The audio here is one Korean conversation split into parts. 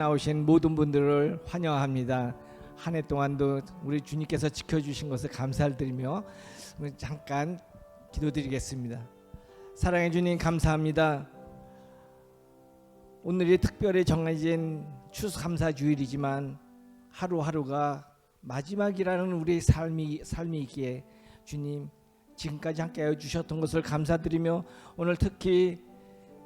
나오신 모든 분들을 환영합니다. 한 해 동안도 우리 주님께서 지켜주신 것을 감사를 드리며 잠깐 기도드리겠습니다. 사랑해 주님 감사합니다. 오늘이 특별히 정해진 추수감사주일이지만 하루하루가 마지막이라는 우리의 삶이 있기에 주님 지금까지 함께하여 주셨던 것을 감사드리며 오늘 특히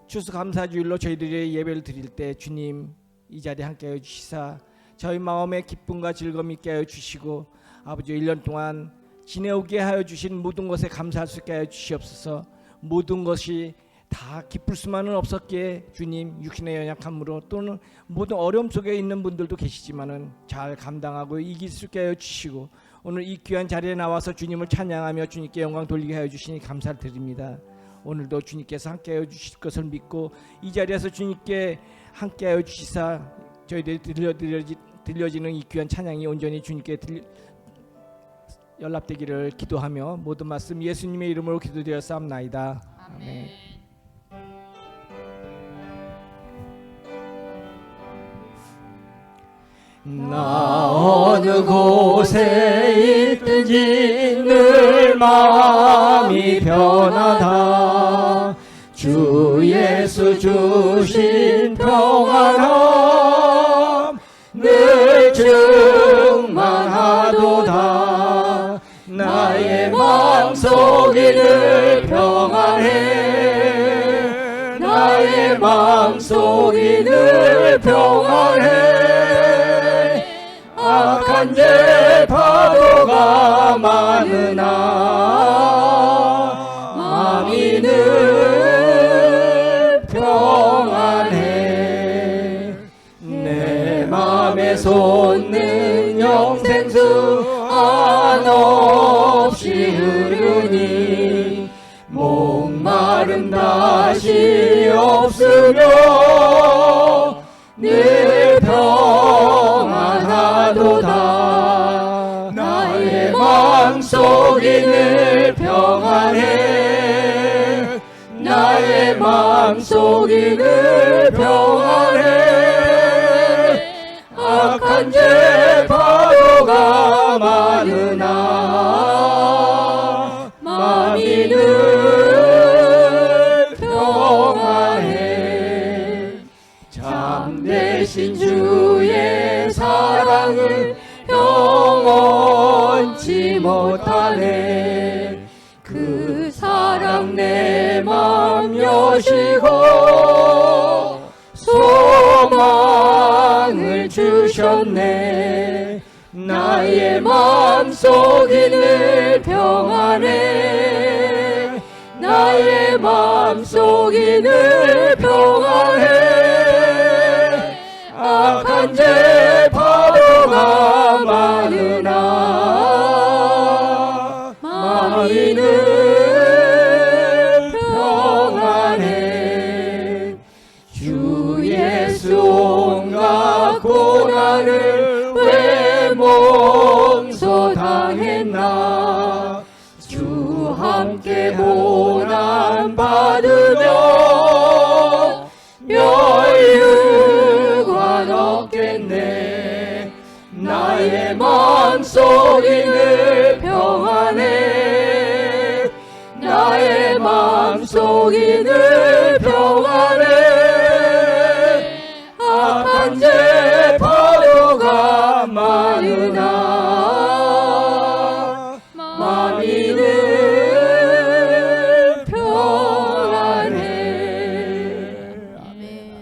추수감사주일로 저희들이 예배를 드릴 때 주님 이 자리에 함께하여 주시사 저희 마음에 기쁨과 즐거움 있게 하여 주시고 아버지 1년 동안 지내오게 하여 주신 모든 것에 감사할 수 있게 하여 주시옵소서. 모든 것이 다 기쁠 수만은 없었기에 주님 육신의 연약함으로 또는 모든 어려움 속에 있는 분들도 계시지만은 잘 감당하고 이길 수 있게 하여 주시고 오늘 이 귀한 자리에 나와서 주님을 찬양하며 주님께 영광 돌리게 하여 주시니 감사를 드립니다. 오늘도 주님께서 함께하여 주실 것을 믿고 이 자리에서 주님께 함께하여 주시사 저희들이 들려지는 이 귀한 찬양이 온전히 주님께 연락되기를 기도하며 모든 말씀 예수님의 이름으로 기도드렸사옵나이다. 아멘. 나 어느 곳에 있든지 늘 마음이 편하다. 주 예수 주신 평안함 늘 충만하도다. 나의 마음속이 늘 평안해. 나의 마음속이 늘 평안해. 악한 죄 파도가 많으나 마음이 늘 평안해. 내 맘에 솟는 영생수 한없이 흐르니 목마름 다시 없으며 늘 평안하도다. 나의 마음속이 늘 평안해. 나의 마음속이 늘 평안해. 악한 죄 파도가 많으나 마음이 늘 평안해. 참되신 주의 사랑을 영원치 못하네. 그 사랑 내 맘 여시고 소망을 주셨네. 나의 마음속이 늘 평안해. 나의 마음속이 늘 평안해. 악한 죄 파도가 많으나 마음이 늘 평안해. 주 예수 온갖 고난을 왜 몽소당했나. 주 함께 고난 받으며 멸류관 얻겠네. 나의 마음속이 늘 평안해. 나의 마음속이 늘 평안해. 악한 죄 파도가 많으나 마음이 늘 평안해. 아멘.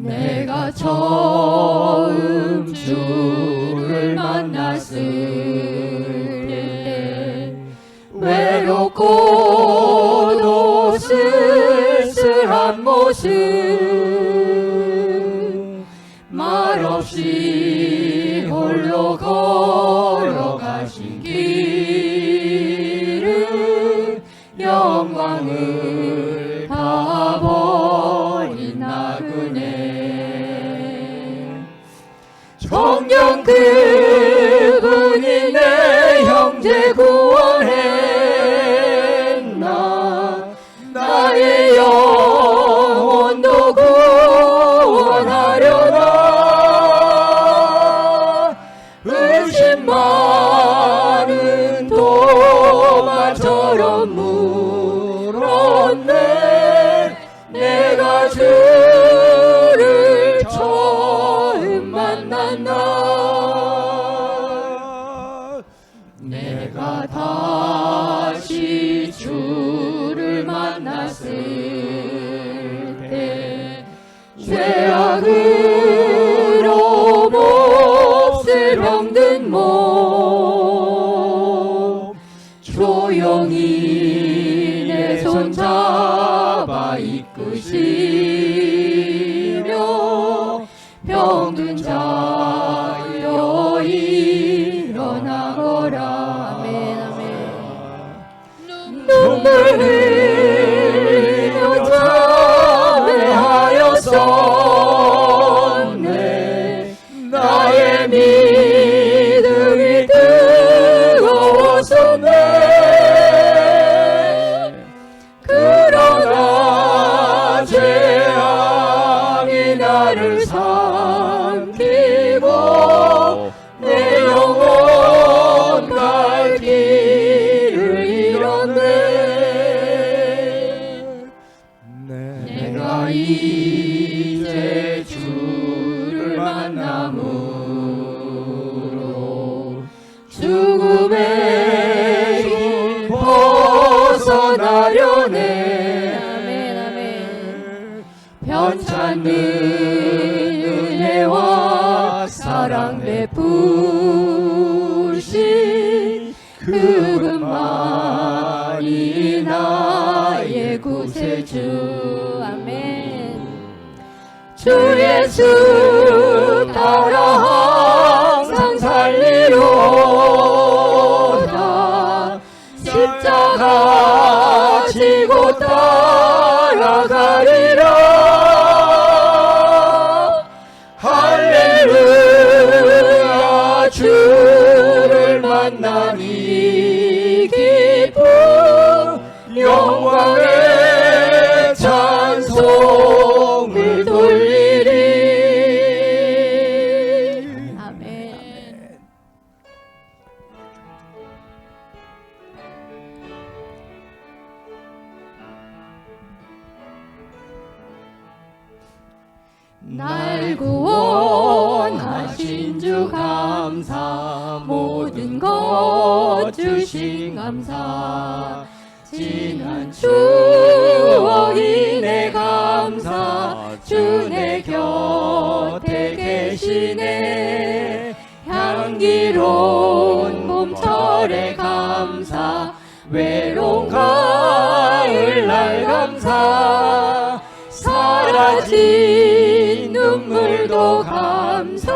내가 처음 주를 만났을 때 외롭고도 쓸쓸한 모습 말없이 홀로 걸어가신 길은 영광을 다 버린 나그네. 참 그분이 내 형제 구원했나 나의 영혼도 구원하려나 의심 많은 도마처럼 물었네 내가 주를 처음 만난 날 내가 다시 주를 만났을 때 죄악으로 몹쓸 병든 몸 조용히 내 손 잡아 이끄시며 병든 자여 일어나거라 아멘 아멘 눈물 흘리며 참회하였었네 나의 믿음이 뜨거웠었네 그러나 죄악이 나를 삼키고 내 영혼 갈 길을 잃었네 내가 이제 주를 만남으로 죽음의 힘 벗어나려네 아멘 아멘 편찮는 은혜와 사랑 베푸신 그분만이 나의 구세주 아멘 주 예수 따라 항상 살리로다 십자가 지고 따라가리라 할렐루야 주를 만나니 기쁨 영광의 찬송을 돌리리 아멘 날 구원하신 주 감사 모든 것 주신 감사 지난 추억이 내 감사 주 내 곁에 계시네 향기로운 봄철의 감사 외로운 가을날 감사 사라진 눈물도 감사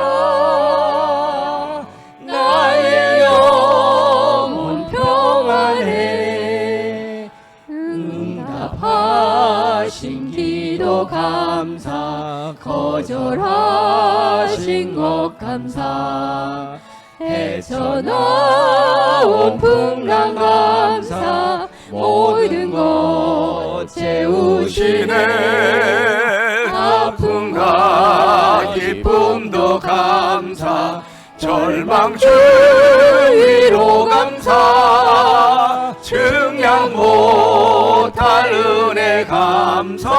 나의 영혼 평안해 응답하신 기도 감사 거절하신 것 감사 헤쳐나온 풍랑 감사 모든 것 채우시네 아픔과 기쁨도 감사 절망 주위로 감사 증량 못할 은혜 감사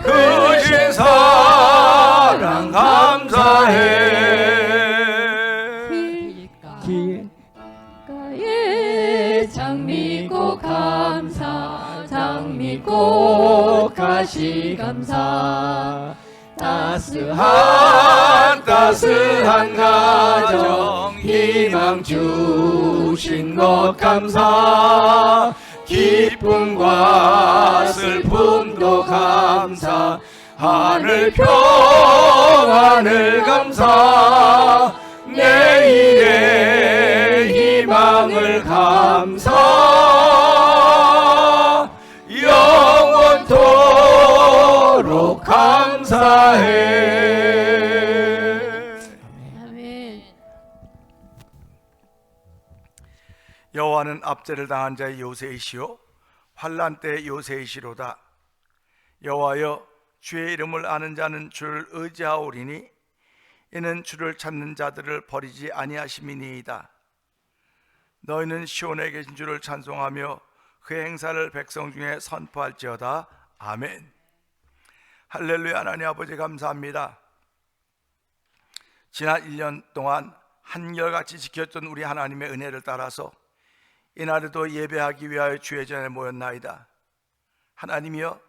크신 사랑 감사해 길가에 장미꽃 감사 장미꽃 가시 감사 따스한 가정 희망 주신 것 감사 기쁨과 슬픔도 감사 하늘 평안을 감사 내일의 희망을 감사 영원토록 감사해 여호와는 압제를 당한 자의 요새이시요 환난 때의 요새이시로다. 여호와여, 주의 이름을 아는 자는 주를 의지하오리니 이는 주를 찾는 자들을 버리지 아니하심이니이다. 너희는 시온에 계신 주를 찬송하며 그의 행사를 백성 중에 선포할지어다. 아멘. 할렐루야. 하나님 아버지 감사합니다. 지난 1년 동안 한결같이 지켰던 우리 하나님의 은혜를 따라서 이날에도 예배하기 위하여 주의 전에 모였나이다. 하나님이여,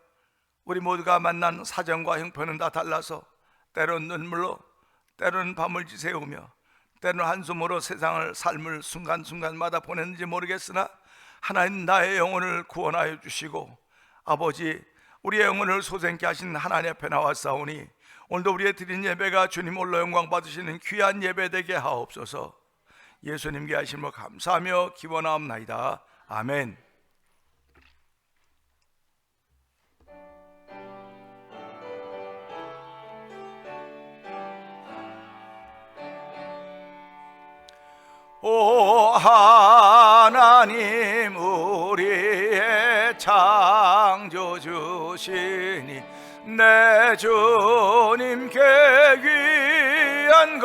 우리 모두가 만난 사정과 형편은 다 달라서 때로는 눈물로, 때로는 밤을 지새우며, 때로는 한숨으로 세상을 삶을 순간순간마다 보냈는지 모르겠으나 하나님, 나의 영혼을 구원하여 주시고 아버지, 우리의 영혼을 소생케 하신 하나님 앞에 나왔사오니 오늘도 우리의 드린 예배가 주님 홀로 영광 받으시는 귀한 예배 되게 하옵소서. 예수님께 하심을 감사하며 기원하옵나이다. 아멘. 오 하나님, 우리의 창조주시니 내 주님께 귀한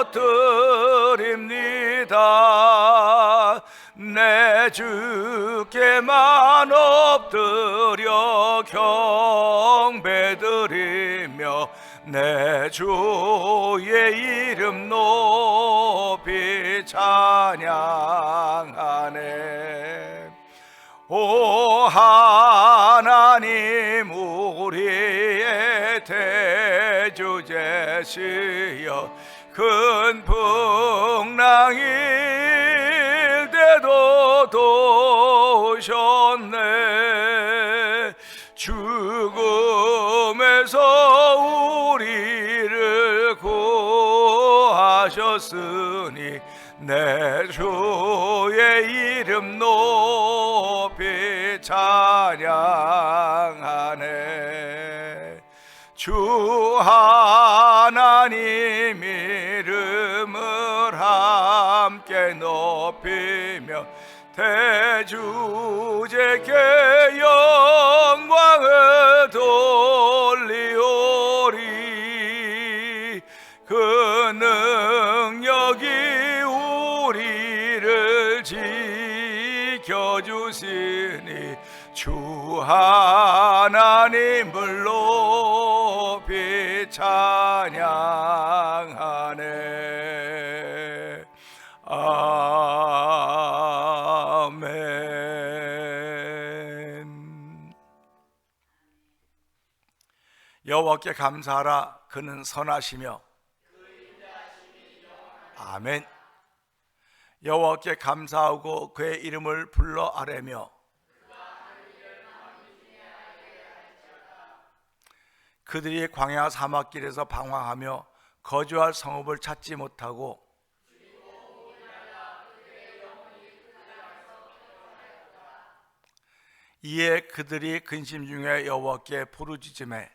것들입니다. 내 주께만 엎드려 경배드리며 내 주의 이름 높이 찬양하네. 오 하나님, 우리의 대주제시여 큰 풍랑일 때도 도우셨네. 죽음에서 우리를 구하셨으니 내 주의 이름 높이 찬양하네. 주 하나님 이름을 함께 높이며 대주제께 영광을 돌리오리. 그 능력이 우리를 지켜주시니 주 하나님을 높이 찬양하네. 아멘. 여호와께 감사하라. 그는 선하시며. 아멘. 여호와께 감사하고 그의 이름을 불러 아뢰며 그들이 광야 사막길에서 방황하며 거주할 성읍을 찾지 못하고 이에 그들이 근심 중에 여호와께 부르짖으매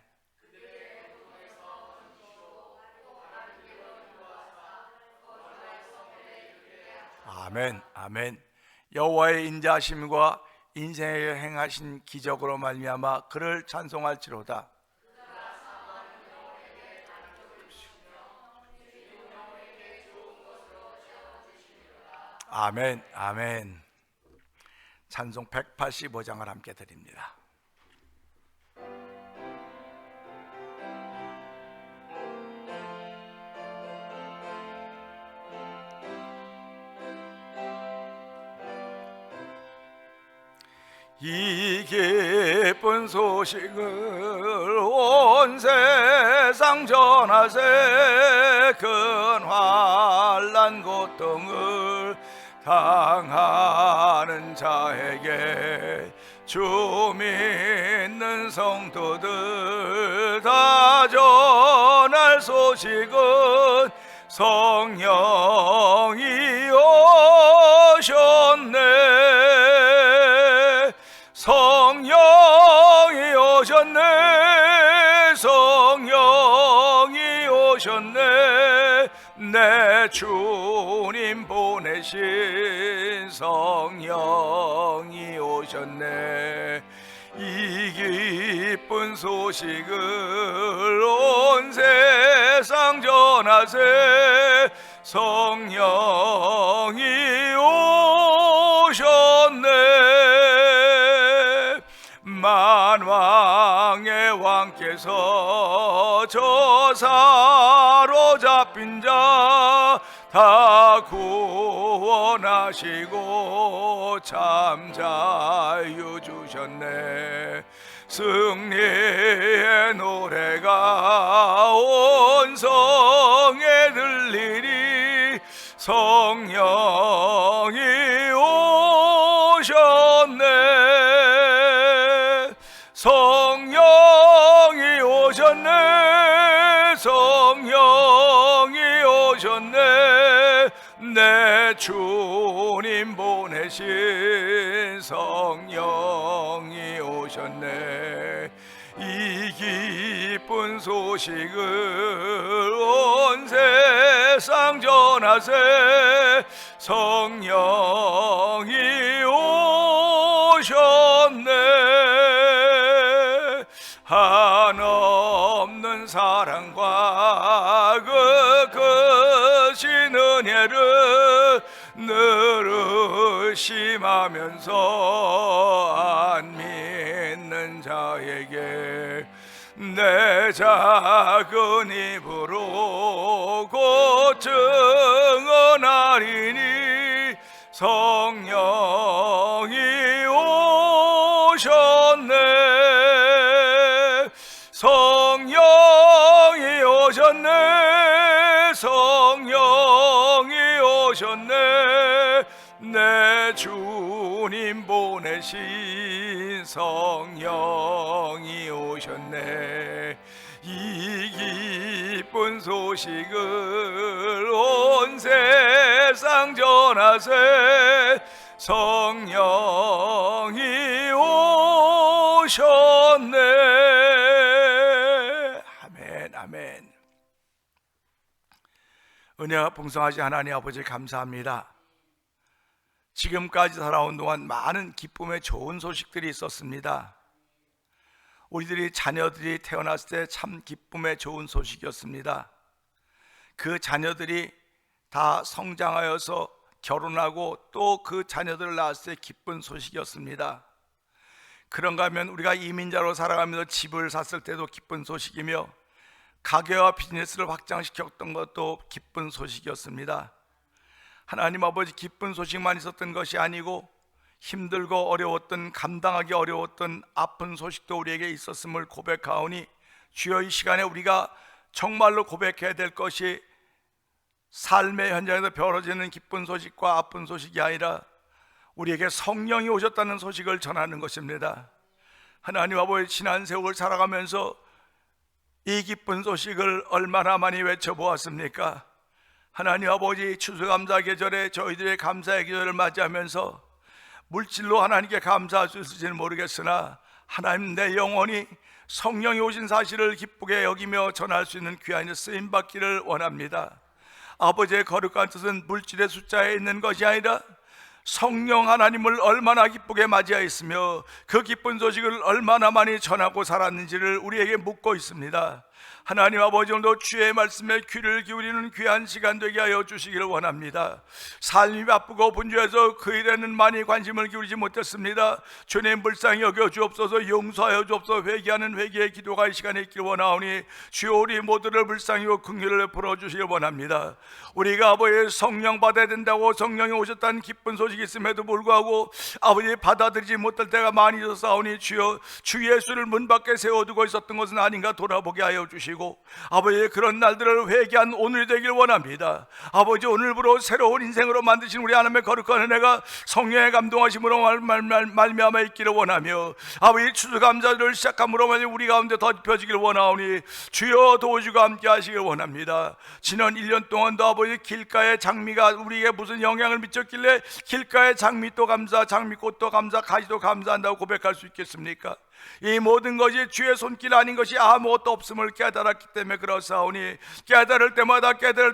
아멘. 아멘. 여호와의 인자하심과 인생에 행하신 기적으로 말미암아 그를 찬송할지로다. 아멘. 아멘. 찬송 185장을 함께 드립니다. 이 기쁜 소식을 온 세상 전하세. 큰 환난 고통을 당하는 자에게 주 믿는 성도들 다 전할 소식은 성령이 오셨네. 성령이 오셨네. 성령이 오셨네. 내 주님 보내신 성령이 오셨네. 이 기쁜 소식을 온 세상 전하세. 성령이 오셨네. 만왕의 왕께서 저 사로잡힌 자 다 구원하시고 참 자유 주셨네. 승리의 노래가 온 성에 들리니 성령이 오셨네. 성령이 오셨네. 성령이 오셨네. 내 주님 보내신 성령이 오셨네. 이 기쁜 소식을 온 세상 전하세. 성령이 오셨네. 한없는 사랑과 그 크신 은혜를 늘 의심하면서 안 믿는 자에게 내 작은 입으로 곧 증언하리니 성령이 오셨네. 성령이 오셨네. 성령이 오셨네. 내 주님 보내신 성령이 오셨네. 이 기쁜 소식을 온 세상 전하세. 성령이 오셨네. 아멘, 아멘. 은혜가 풍성하신 하나님 아버지 감사합니다. 지금까지 살아온 동안 많은 기쁨의 좋은 소식들이 있었습니다. 우리들이 자녀들이 태어났을 때 참 기쁨의 좋은 소식이었습니다. 그 자녀들이 다 성장하여서 결혼하고 또 그 자녀들을 낳았을 때 기쁜 소식이었습니다. 그런가 하면 우리가 이민자로 살아가면서 집을 샀을 때도 기쁜 소식이며 가게와 비즈니스를 확장시켰던 것도 기쁜 소식이었습니다. 하나님 아버지, 기쁜 소식만 있었던 것이 아니고 힘들고 어려웠던, 감당하기 어려웠던 아픈 소식도 우리에게 있었음을 고백하오니 주여, 이 시간에 우리가 정말로 고백해야 될 것이 삶의 현장에서 벌어지는 기쁜 소식과 아픈 소식이 아니라 우리에게 성령이 오셨다는 소식을 전하는 것입니다. 하나님 아버지, 지난 세월 살아가면서 이 기쁜 소식을 얼마나 많이 외쳐보았습니까? 하나님 아버지, 추수감사 계절에 저희들의 감사의 계절을 맞이하면서 물질로 하나님께 감사할 수 있을지는 모르겠으나 하나님, 내 영혼이 성령이 오신 사실을 기쁘게 여기며 전할 수 있는 귀한 일 쓰임받기를 원합니다. 아버지의 거룩한 뜻은 물질의 숫자에 있는 것이 아니라 성령 하나님을 얼마나 기쁘게 맞이하였으며 그 기쁜 소식을 얼마나 많이 전하고 살았는지를 우리에게 묻고 있습니다. 하나님 아버지, 오늘도 주의 말씀에 귀를 기울이는 귀한 시간 되게 하여 주시기를 원합니다. 삶이 바쁘고 분주해서 그 일에는 많이 관심을 기울이지 못했습니다. 주님, 불쌍히 여겨 주옵소서. 용서하여 주옵소서. 회개하는 회개의 기도가 이 시간에 있기를 원하오니 주여, 우리 모두를 불쌍히 긍휼을 풀어주시길 원합니다. 우리가 아버지의 성령 받아야 된다고 성령이 오셨다는 기쁜 소식이 있음에도 불구하고 아버지 받아들이지 못할 때가 많이 있었사오니 주여, 주 예수를 문 밖에 세워두고 있었던 것은 아닌가 돌아보게 하여 주시고 아버지, 그런 날들을 회개한 오늘이 되길 원합니다. 아버지, 오늘부로 새로운 인생으로 만드신 우리 하나님의 거룩한 은혜가 성령의 감동하심으로 말미암아 있기를 원하며 아버지, 추수감사를 시작함으로 우리 가운데 덧펴지길 원하오니 주여, 도우시고 함께 하시길 원합니다. 지난 1년 동안도 아버지, 길가의 장미가 우리에게 무슨 영향을 미쳤길래 길가의 장미도 감사, 장미꽃도 감사, 가지도 감사한다고 고백할 수 있겠습니까? 이 모든 것이 주의 손길 아닌 것이 아무것도 없음을 깨달았기 때문에 그렇사오니 깨달을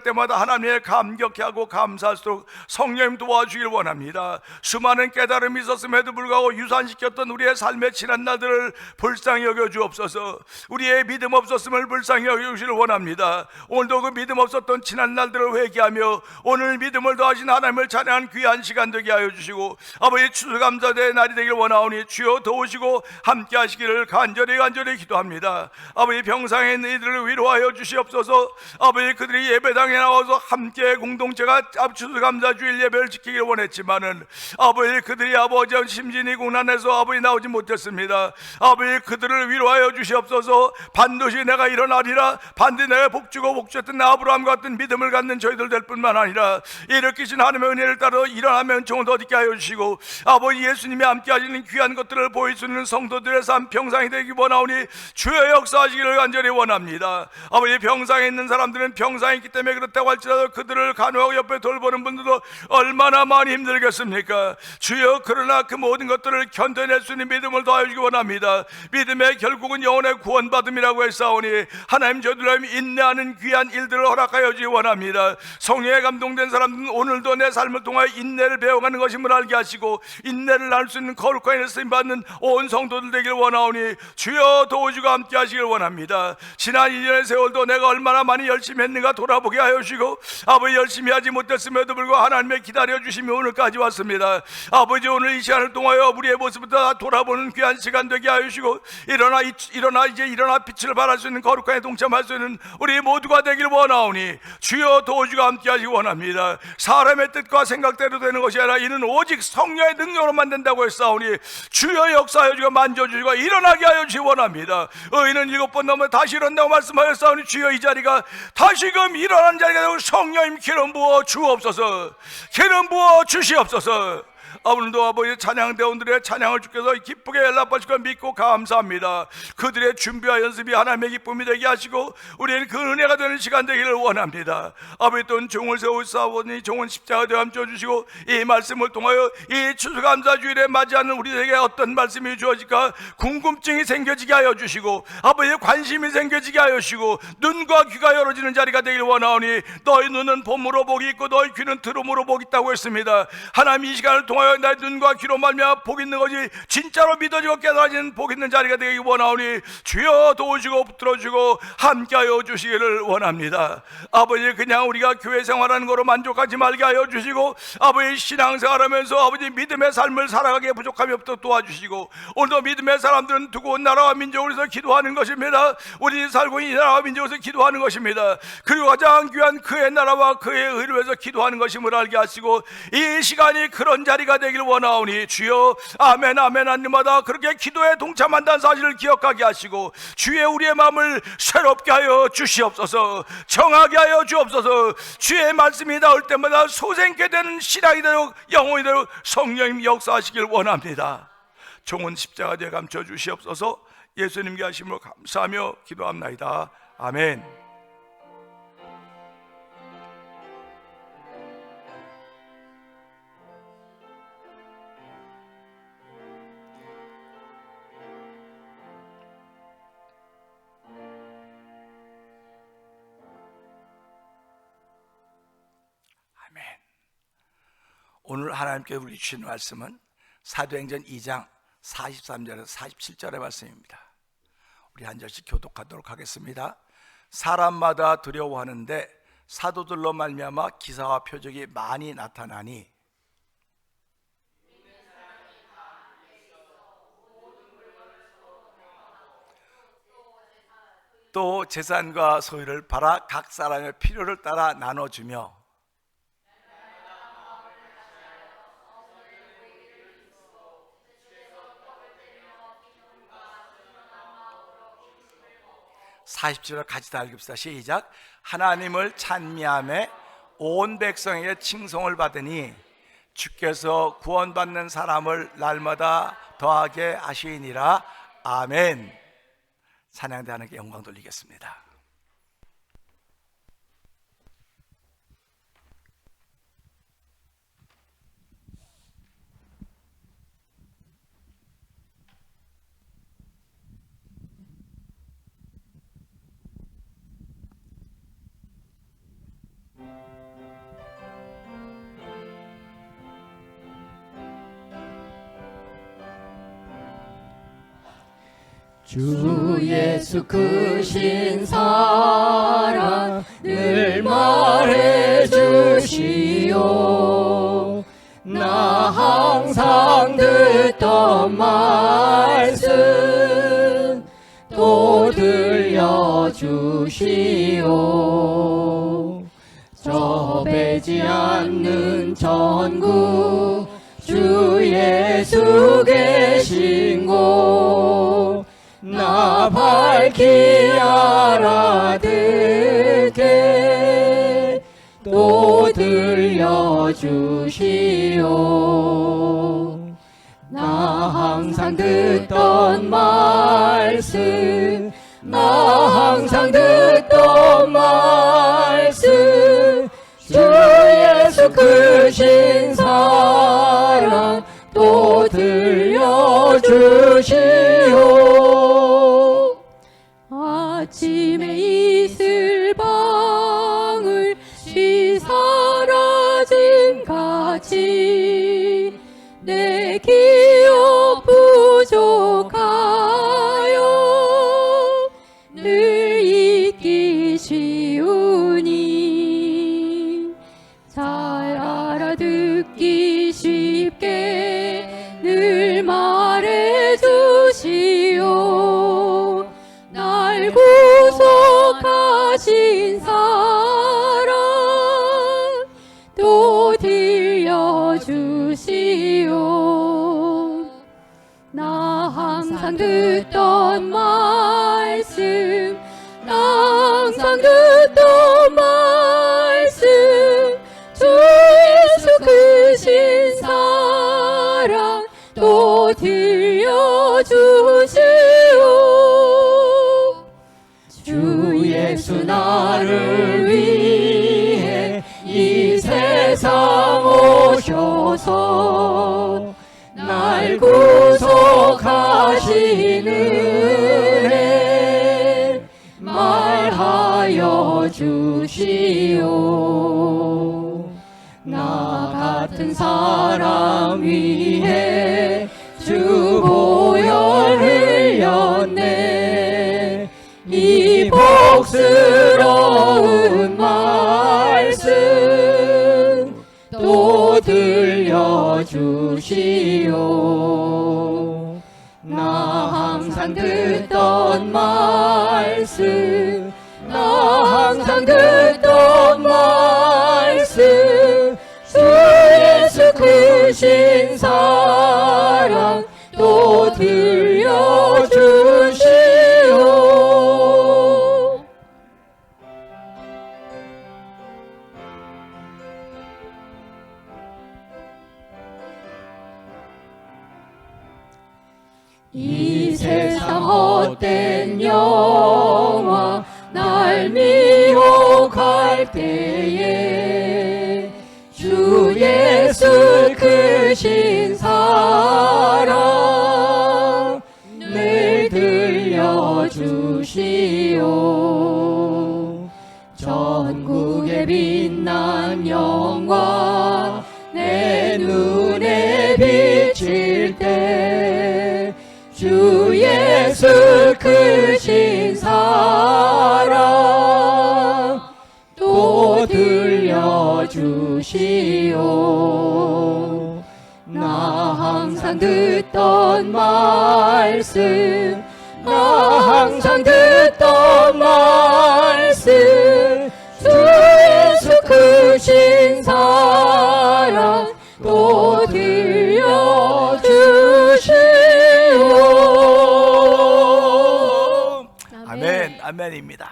때마다 하나님의 감격해하고 감사할수록 성령님 도와주길 원합니다. 수많은 깨달음이 있었음에도 불구하고 유산시켰던 우리의 삶의 지난 날들을 불쌍히 여겨 주옵소서. 우리의 믿음 없었음을 불쌍히 여겨 주시길 원합니다. 오늘도 그 믿음 없었던 지난 날들을 회개하며 오늘 믿음을 더하신 하나님을 찬양하는 귀한 시간 되게 하여 주시고 아버지 추수감사대의 날이 되길 원하오니 주여 도우시고 함께 하시기를 간절히 기도합니다. 아버지 병상에 있는 이들을 위로하여 주시옵소서. 아버지 그들이 예배당에 나와서 함께 공동체가 추수감사주일 예배를 지키길 원했지만은 아버지 그들이 아버지 심신이 고난해서 아버지 나오지 못했습니다. 아버지 그들을 위로하여 주시옵소서. 반드시 내가 일어나리라, 반드시 내가 복주고 복주했던 아브라함과 같은 믿음을 갖는 저희들 될 뿐만 아니라 일으키신 하나님의 은혜를 따라 일어나면 종을 더 있게 하여 주시고 아버지 예수님이 함께 하시는 귀한 것들을 보일 수 있는 성도들의 삶 병상이 되기 원하오니 주의 역사하시기를 간절히 원합니다. 아버지 병상에 있는 사람들은 병상에 있기 때문에 그렇다고 할지라도 그들을 간호하고 옆에 돌보는 분들도 얼마나 많이 힘들겠습니까? 주여 그러나 그 모든 것들을 견뎌낼 수 있는 믿음을 더하여 주기 원합니다. 믿음의 결국은 영혼의 구원받음이라고 했사오니 하나님 저들을 인내하는 귀한 일들을 허락하여 주기 원합니다. 성령에 감동된 사람들은 오늘도 내 삶을 통하여 인내를 배워가는 것임을 알게 하시고 인내를 나눌 수 있는 거룩한 일을 쓰임받는 온 성도들 되길 원하오니 주여 도우시고 함께 하시길 원합니다. 지난 2년의 세월도 내가 얼마나 많이 열심히 했는가 돌아보게 하여 주시고 아버지 열심히 하지 못했음에도 불구하고 하나님의 기다려주심이 오늘까지 왔습니다. 아버지 오늘 이 시간을 통하여 우리의 모습부터 돌아보는 귀한 시간 되게 하여 주시고 일어나 빛을 발할 수 있는 거룩한 에 동참할 수 있는 우리 모두가 되길 원하오니 주여 도우시고 함께 하시기 원합니다. 사람의 뜻과 생각대로 되는 것이 아니라 이는 오직 성령의 능력으로만 된다고 했사오니 주여 역사하여 주시고 만져주시고 일어나게 하여 주시기 원합니다. 의인은 7번 넘어 다시 일어난다고 말씀하였사오니 주여 이 자리가 다시금 일어나는 자리가 되고 성령님 기름 부어 주옵소서. 기름 부어 주시옵소서. 오늘도 아버지 찬양대원들의 찬양을 주께서 기쁘게 연락하실 걸 믿고 감사합니다. 그들의 준비와 연습이 하나님의 기쁨이 되게 하시고 우리는 그 은혜가 되는 시간 되기를 원합니다. 아버지 또 종을 세우사오니 종은 십자가 되어 함께 주시고 이 말씀을 통하여 이 추수감사주일에 맞이하는 우리에게 어떤 말씀이 주어질까 궁금증이 생겨지게 하여 주시고 아버지의 관심이 생겨지게 하여 주시고 눈과 귀가 열어지는 자리가 되길 원하오니 너희 눈은 봄으로 복이 있고 너희 귀는 들음으로 복이 있다고 했습니다. 하나님 이 시간을 통하여 나의 눈과 귀로 말미암아 복 있는 것이 진짜로 믿어지고 깨달아지는 복 있는 자리가 되기 원하오니 주여 도우시고 붙들어주고 함께하여 주시기를 원합니다. 아버지 그냥 우리가 교회 생활하는 거로 만족하지 말게 하여 주시고 아버지 신앙생활하면서 아버지 믿음의 삶을 살아가기에 부족함이 없도록 도와주시고 오늘도 믿음의 사람들은 두고온 나라와 민족을 위해서 기도하는 것입니다. 우리 살고 있는 이 나라와 민족을 위해서 기도하는 것입니다. 그리고 가장 귀한 그의 나라와 그의 의를 위해서 기도하는 것임을 알게 하시고 이 시간이 그런 자리가 되길 원하오니 주여 아멘 아멘 한 일마다 그렇게 기도에 동참한다는 사실을 기억하게 하시고 주의 우리의 마음을 새롭게 하여 주시옵소서. 정하게 하여 주옵소서. 주의 말씀이 나올 때마다 소생케 되는 신앙이 되도록 영혼이 되도록 성령님 역사하시길 원합니다. 종은 십자가 되어 감춰 주시옵소서. 예수님께 하심으로 감사하며 기도합나이다. 아멘. 오늘 하나님께 우리 주신 말씀은 사도행전 2장 43절에서 47절의 말씀입니다. 우리 한 절씩 교독하도록 하겠습니다. 사람마다 두려워하는데 사도들로 말미암아 기사와 표적이 많이 나타나니 또 재산과 소유를 팔아 각 사람의 필요를 따라 나눠주며 (40절을) 같이 다 읽읍시다. 시작. 하나님을 찬미하며 온 백성에게 칭송을 받으니 주께서 구원받는 사람을 날마다 더하게 하시니라. 아멘. 찬양대 하나님께 영광 돌리겠습니다. 주 예수 크신 사랑 늘 말해 주시오. 나 항상 듣던 말씀 또 들려주시오. 저 배지 않는 천국 주 예수 계신 곳 나 밝히 알아듣게 또 들려주시오. 나 항상 듣던 말씀 나 항상 듣던 말씀 주 예수 크신 사랑 또 들려주시오. 아침에 이슬방울 쉬 사라짐 같이 내 기억 부족하여 늘 잊기 쉬우니 잘 알아듣기 쉽게 늘 말해주시오. 날 구속하신 사랑 또 들려주시오. 나 항상 듣던 말씀 나 항상 듣던 말씀 주 예수 크신 사랑 또 들려주시오. 주 예수 나를 위해 이 세상 오셔서 날 구속하신 은혜 말하여 주시오. 나 같은 사람 위해 주 보혈 흘렸네. 이 복스러운 말씀 또 들려주시오. 나 항상 듣던 말씀 나 항상 듣던 말씀 주 예수 크신 사랑 또 들려주시오. 이 세상 헛된 영화 날 미혹할 때에 주 예수 크신 사랑 늘 들려주시오. 전국에 빛난 영광 내 눈에 비칠 때 주 예수 크신 사랑 또 들려주시오. 나 항상 듣던 말씀 나 항상 듣던 말씀 주 예수 크신 사랑 또 들려주시오. 아멘, 아멘입니다.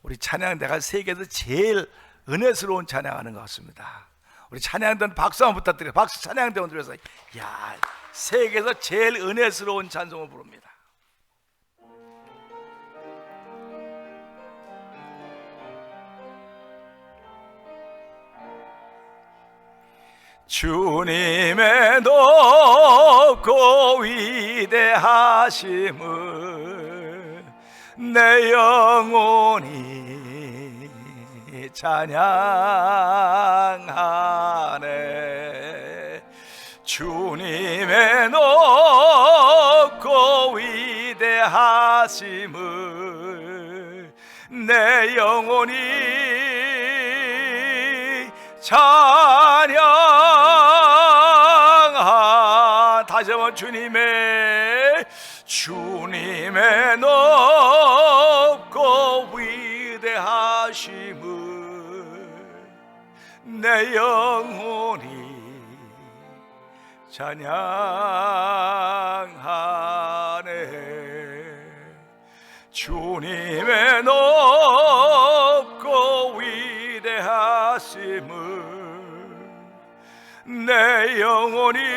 우리 찬양 내가 세계에서 제일 은혜스러운 찬양하는 것 같습니다. 우리 찬양대원 박수 한번 부탁드려요. 박수 찬양대원 들어서 야 세계에서 제일 은혜스러운 찬송을 부릅니다. 주님의 높고 위대하심을 내 영혼이 찬양하네. 주님의 높고 위대하심을 하심을 내 영혼이 찬양하. 다시 한번 주님의 높고 위대하심을 내 영혼이 찬양하네. 주님의 높고 위대하심을 내 영혼이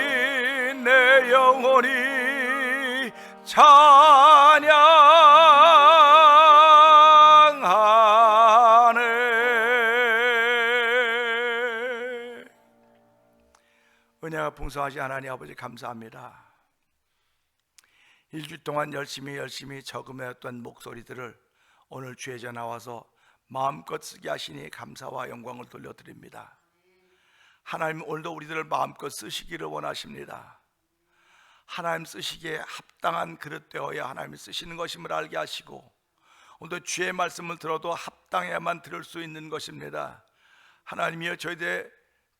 찬양하네. 은혜가 풍성하신 하나님 아버지 감사합니다. 일주일 동안 열심히 저금해왔던 목소리들을 오늘 주의자 나와서 마음껏 쓰게 하시니 감사와 영광을 돌려드립니다. 하나님 오늘도 우리들을 마음껏 쓰시기를 원하십니다. 하나님 쓰시기에 합당한 그릇 되어야 하나님이 쓰시는 것임을 알게 하시고 오늘도 주의 말씀을 들어도 합당해야만 들을 수 있는 것입니다. 하나님이여 저희들의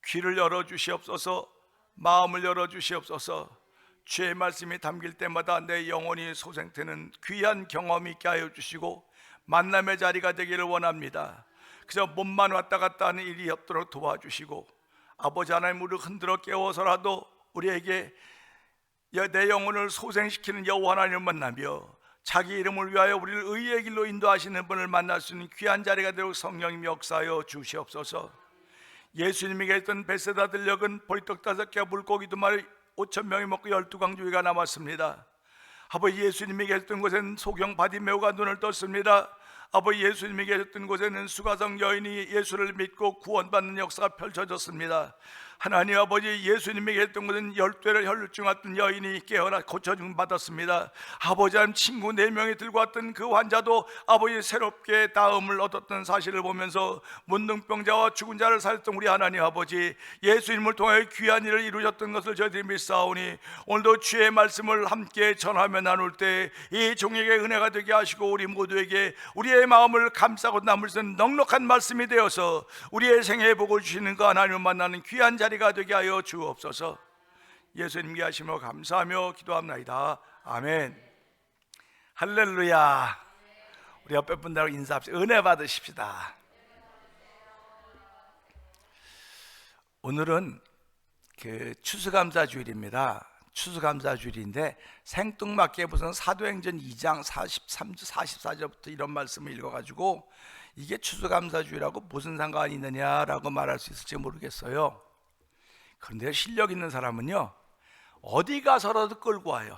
귀를 열어주시옵소서, 마음을 열어주시옵소서. 주의 말씀이 담길 때마다 내 영혼이 소생되는 귀한 경험이 있게 하여 주시고 만남의 자리가 되기를 원합니다. 그저 몸만 왔다 갔다 하는 일이 없도록 도와주시고 아버지 하나님 우리를 흔들어 깨워서라도 우리에게 내 영혼을 소생시키는 여호와 하나님을 만나며 자기 이름을 위하여 우리를 의의 길로 인도하시는 분을 만날 수 있는 귀한 자리가 되고 성령님이 역사하여 주시옵소서. 예수님이 계셨던 베세다 들녘은 보리떡 5개와 물고기 2마리 5,000명이 먹고 12광주리가 남았습니다. 아버지 예수님이 계셨던 곳에는 소경 바디메오가 눈을 떴습니다. 아버지 예수님이 계셨던 곳에는 수가성 여인이 예수를 믿고 구원받는 역사가 펼쳐졌습니다. 하나님 아버지 예수님이 계셨던 곳은 12회를 혈루증 왔던 여인이 깨어나 고쳐줌 받았습니다. 아버지 하나님 친구 4명이 들고 왔던 그 환자도 아버지 새롭게 다음을 얻었던 사실을 보면서 문둥병자와 죽은 자를 살렸던 우리 하나님 아버지 예수님을 통하여 귀한 일을 이루셨던 것을 저희들이 믿사오니 오늘도 주의 말씀을 함께 전하며 나눌 때 이 종에게 은혜가 되게 하시고 우리 모두에게 우리의 마음을 감싸고 남을 수 있는 넉넉한 말씀이 되어서 우리의 생애의 복을 주시는 그 하나님을 만나는 귀한 자리가 되게 하여 주옵소서. 예수님께 하시며 감사하며 기도합나이다. 아멘. 할렐루야. 우리 옆에 분들하고 인사합시다. 은혜 받으십시다. 오늘은 그 추수감사주일입니다. 추수감사주일인데 생뚱맞게 무슨 사도행전 2장 43절 44절부터 이런 말씀을 읽어가지고 이게 추수감사주일하고 무슨 상관이 있느냐라고 말할 수 있을지 모르겠어요. 그런데 실력 있는 사람은요 어디 가서라도 끌고 와요.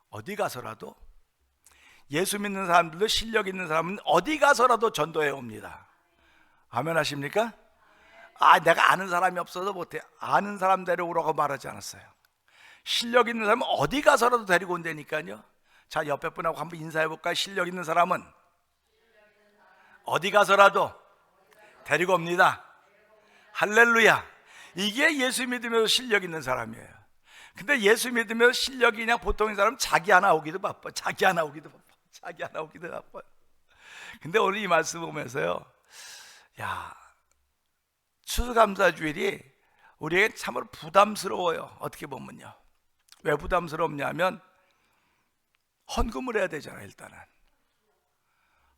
어디 가서라도. 예수 믿는 사람들도 실력 있는 사람은 어디 가서라도 전도해 옵니다. 아멘 하십니까? 내가 아는 사람이 없어서 못해. 아는 사람 데려오라고 말하지 않았어요. 실력 있는 사람은 어디 가서라도 데리고 온다니까요. 자, 옆에 분하고 한번 인사해 볼까요? 실력 있는 사람은 어디 가서라도 데리고 옵니다. 할렐루야. 이게 예수 믿으면서 실력 있는 사람이에요. 근데 예수 믿으면서 실력이 그냥 보통인 사람은 자기 하나 오기도 바빠. 자기 하나 오기도 바빠. 근데 오늘 이 말씀 보면서요, 추수감사주일이 우리에게 참으로 부담스러워요. 어떻게 보면요. 왜 부담스럽냐면 헌금을 해야 되잖아요. 일단은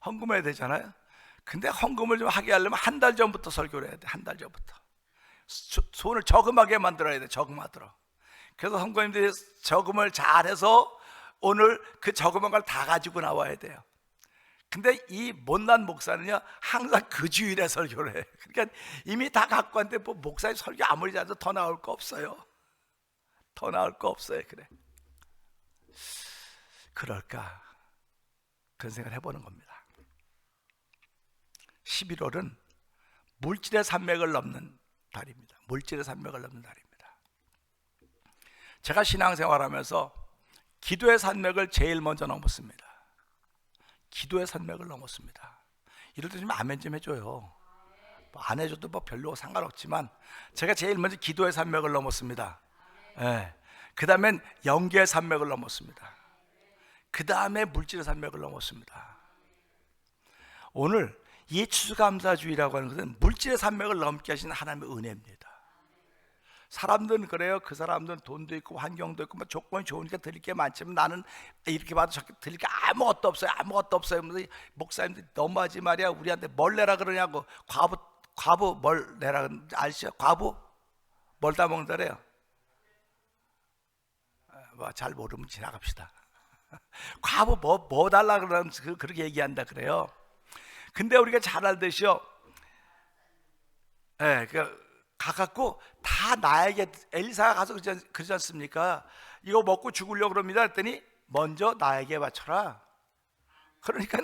헌금해야 되잖아요. 근데 헌금을 좀 하게 하려면 한 달 전부터 설교를 해야 돼. 한 달 전부터 손을 저금하게 만들어야 돼. 저금하도록. 그래서 헌금님들이 저금을 잘해서 오늘 그 저금한 걸 다 가지고 나와야 돼요. 근데 이 못난 목사는요 항상 그 주일에 설교를 해. 그러니까 이미 다 갖고 왔는데 뭐 목사님 설교 아무리 잘해도 더 나올 거 없어요. 더 나올 거 없어요. 그래. 그럴까? 그런 생각을 해보는 겁니다. 11월은 물질의 산맥을 넘는 달입니다. 물질의 산맥을 넘는 달입니다. 제가 신앙생활하면서 기도의 산맥을 제일 먼저 넘었습니다. 기도의 산맥을 넘었습니다. 이럴 때 좀 아멘 좀 해줘요. 뭐 안 해줘도 뭐 별로 상관없지만 제가 제일 먼저 기도의 산맥을 넘었습니다. 그 다음엔 연기의 산맥을 넘었습니다. 그 다음에 물질의 산맥을 넘었습니다. 오늘 이 추수감사주의라고 하는 것은 물질의 산맥을 넘게 하신 하나님의 은혜입니다. 사람들은 그래요. 그 사람들은 돈도 있고 환경도 있고 뭐 조건이 좋으니까 드릴 게 많지만 나는 이렇게 봐도 저렇게 드릴 게 아무것도 없어요. 아무것도 없어요. 목사님들이 너무하지 말이야. 우리한테 뭘 내라 그러냐고. 과부 뭘 내라 아시죠? 과부 뭘 다 먹는다래요. 잘 모르면 지나갑시다. 과부 뭐 달라 그러면 그렇게 얘기한다 그래요. 근데 우리가 잘 알듯이요. 예, 가갖고 다 나에게 엘리사가 가서 그러지 않습니까? 이거 먹고 죽으려고 그럽니다 했더니 먼저 나에게 바쳐라. 그러니까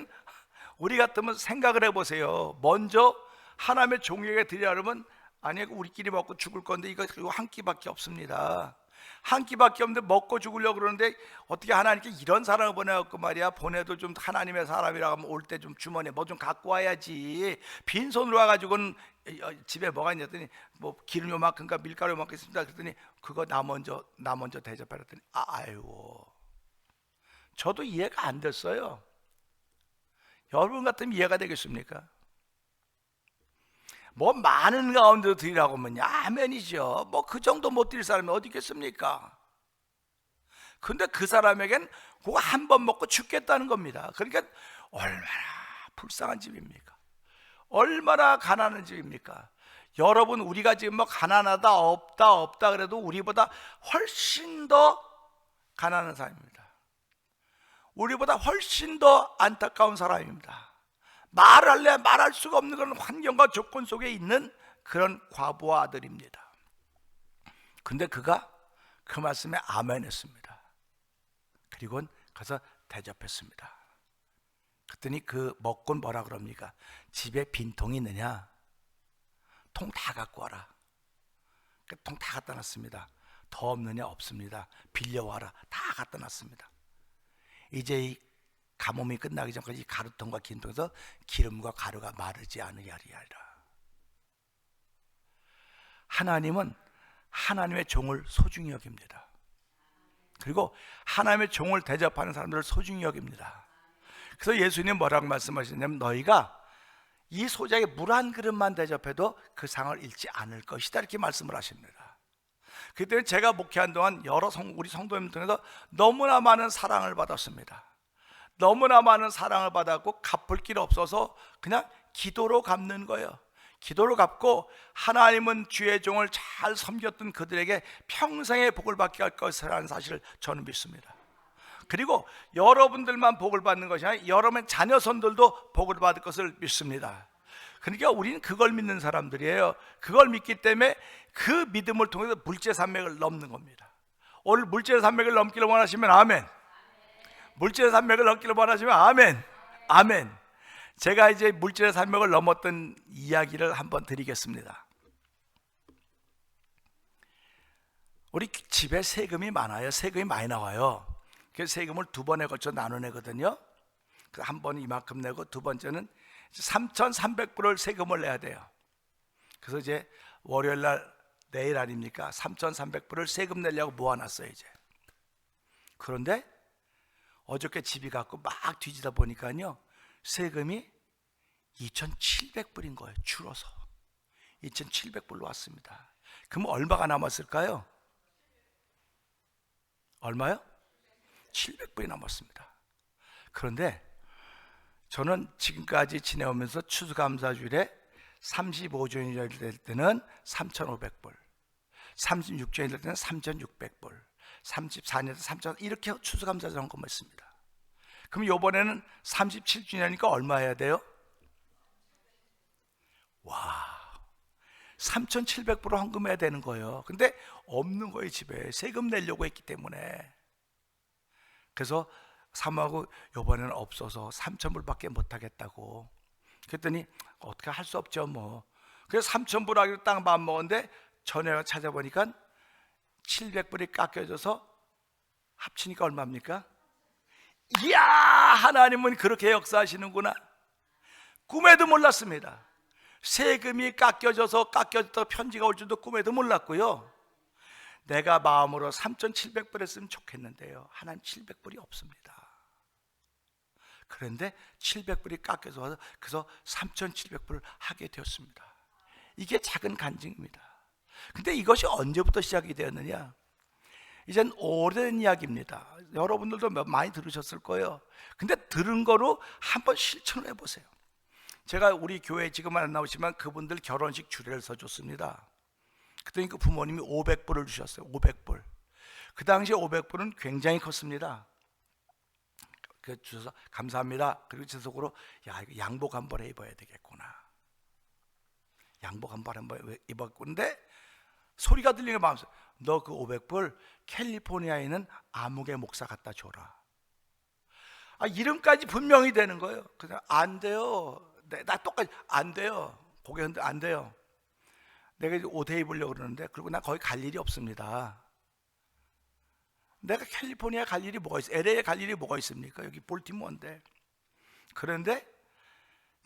우리 같으면 생각을 해보세요. 먼저 하나님의 종에게 드리려면 아니 우리끼리 먹고 죽을 건데 이거 한 끼밖에 없습니다. 한 끼밖에 없는데 먹고 죽으려고 그러는데 어떻게 하나님께 이런 사람을 보내갖고 말이야. 보내도 좀 하나님의 사람이라고 하면 올 때 좀 주머니에 뭐 좀 갖고 와야지. 빈손으로 와가지고는 집에 뭐가 있냐 했더니 뭐 기름 요만큼과 밀가루 요만큼 있습니다. 그랬더니 그거 나 먼저 대접하라 했더니 아이고 저도 이해가 안 됐어요. 여러분 같으면 이해가 되겠습니까? 뭐 많은 가운데도 드리라고 하면 아멘이죠. 뭐 그 정도 못 드릴 사람이 어디 있겠습니까? 근데 그 사람에겐 그거 한 번 먹고 죽겠다는 겁니다. 그러니까 얼마나 불쌍한 집입니까? 얼마나 가난한 집입니까? 여러분 우리가 지금 뭐 가난하다 없다 그래도 우리보다 훨씬 더 가난한 사람입니다. 우리보다 훨씬 더 안타까운 사람입니다. 말할래 말할 수가 없는 그런 환경과 조건 속에 있는 그런 과부와 아들입니다. 근데 그가 그 말씀에 아멘 했습니다. 그리고 가서 대접했습니다. 그랬더니 그 먹고 뭐라 그럽니까? 집에 빈통이 있느냐? 통 다 갖고 와라. 통 다 갖다 놨습니다. 더 없느냐? 없습니다. 빌려와라. 다 갖다 놨습니다. 이제 이 가뭄이 끝나기 전까지 가루통과 긴통에서 기름과 가루가 마르지 않으리라. 하나님은 하나님의 종을 소중히 여깁니다. 그리고 하나님의 종을 대접하는 사람들을 소중히 여깁니다. 그래서 예수님 뭐라고 말씀하시냐면 너희가 이 소자에게 물 한 그릇만 대접해도 그 상을 잃지 않을 것이다 이렇게 말씀을 하십니다. 그렇기 때문에 제가 목회한 동안 우리 성도님들 통해서 너무나 많은 사랑을 받았습니다. 너무나 많은 사랑을 받았고 갚을 길 없어서 그냥 기도로 갚는 거예요. 기도로 갚고 하나님은 주의 종을 잘 섬겼던 그들에게 평생의 복을 받게 할 것이라는 사실을 저는 믿습니다. 그리고 여러분들만 복을 받는 것이 아니라 여러분의 자녀손들도 복을 받을 것을 믿습니다. 그러니까 우리는 그걸 믿는 사람들이에요. 그걸 믿기 때문에 그 믿음을 통해서 물질의 산맥을 넘는 겁니다. 오늘 물질의 산맥을 넘기를 원하시면 아멘. 물질의 산맥을 넘기를 원하시면 아멘. 아멘. 제가 이제 물질의 산맥을 넘었던 이야기를 한번 드리겠습니다. 우리 집에 세금이 많아요. 세금이 많이 나와요. 그래서 세금을 두 번에 걸쳐 나눠내거든요. 한 번은 이만큼 내고 두 번째는 3,300불을 세금을 내야 돼요. 그래서 이제 월요일 날 내일 아닙니까? 3,300불을 세금 내려고 모아놨어요 이제. 그런데 어저께 집이 갖고 막 뒤지다 보니까요 세금이 2,700불인 거예요. 줄어서 2,700불로 왔습니다. 그럼 얼마가 남았을까요? 얼마요? 700불이 남았습니다. 그런데 저는 지금까지 지내오면서 추수감사주일에 35주년이 될 때는 3,500불, 36주년이 될 때는 3,600불, 34년 3,000 이렇게 추수감사절 헌금을 했습니다. 그럼 이번에는 37주년이니까 얼마 해야 돼요? 와, 3,700불을 헌금해야 되는 거예요. 근데 없는 거예요. 집에 세금 내려고 했기 때문에. 그래서 사모하고 이번에는 없어서 3,000불밖에 못 하겠다고. 그랬더니 어떻게 할 수 없죠 뭐. 그래서 3,000불 하기로 딱 마음 먹었는데 전에 찾아보니까 700불이 깎여져서 합치니까 얼마입니까? 이야, 하나님은 그렇게 역사하시는구나. 꿈에도 몰랐습니다. 세금이 깎여져서 편지가 올 줄도 꿈에도 몰랐고요. 내가 마음으로 3,700불 했으면 좋겠는데요 하나님 700불이 없습니다. 그런데 700불이 깎여서 와서 그래서 3,700불을 하게 되었습니다. 이게 작은 간증입니다. 근데 이것이 언제부터 시작이 되었느냐? 이젠 오래된 이야기입니다. 여러분들도 많이 들으셨을 거예요. 근데 들은 거로 한번 실천을 해보세요. 제가 우리 교회에 지금 안 나오시지만 그분들 결혼식 주례를 서줬습니다. 그랬더니 그 부모님이 500불을 주셨어요. 500불. 그 당시에 500불은 굉장히 컸습니다. 그 주셔서 감사합니다. 그리고 제 속으로 야, 이거 양복 한 벌에 입어야 되겠구나. 양복 한 벌에 입었는데 소리가 들리는 마음속에 너 그 500불 캘리포니아에 있는 아무개 목사 갖다 줘라. 이름까지 분명히 되는 거예요. 그냥 안 돼요. 나 똑같이 안 돼요. 고개 흔들 안 돼요. 내가 옷 입으려고 그러는데 그리고 나 거기 갈 일이 없습니다. 내가 캘리포니아 갈 일이 뭐가 있어? LA에 갈 일이 뭐가 있습니까? 여기 볼티모어인데. 그런데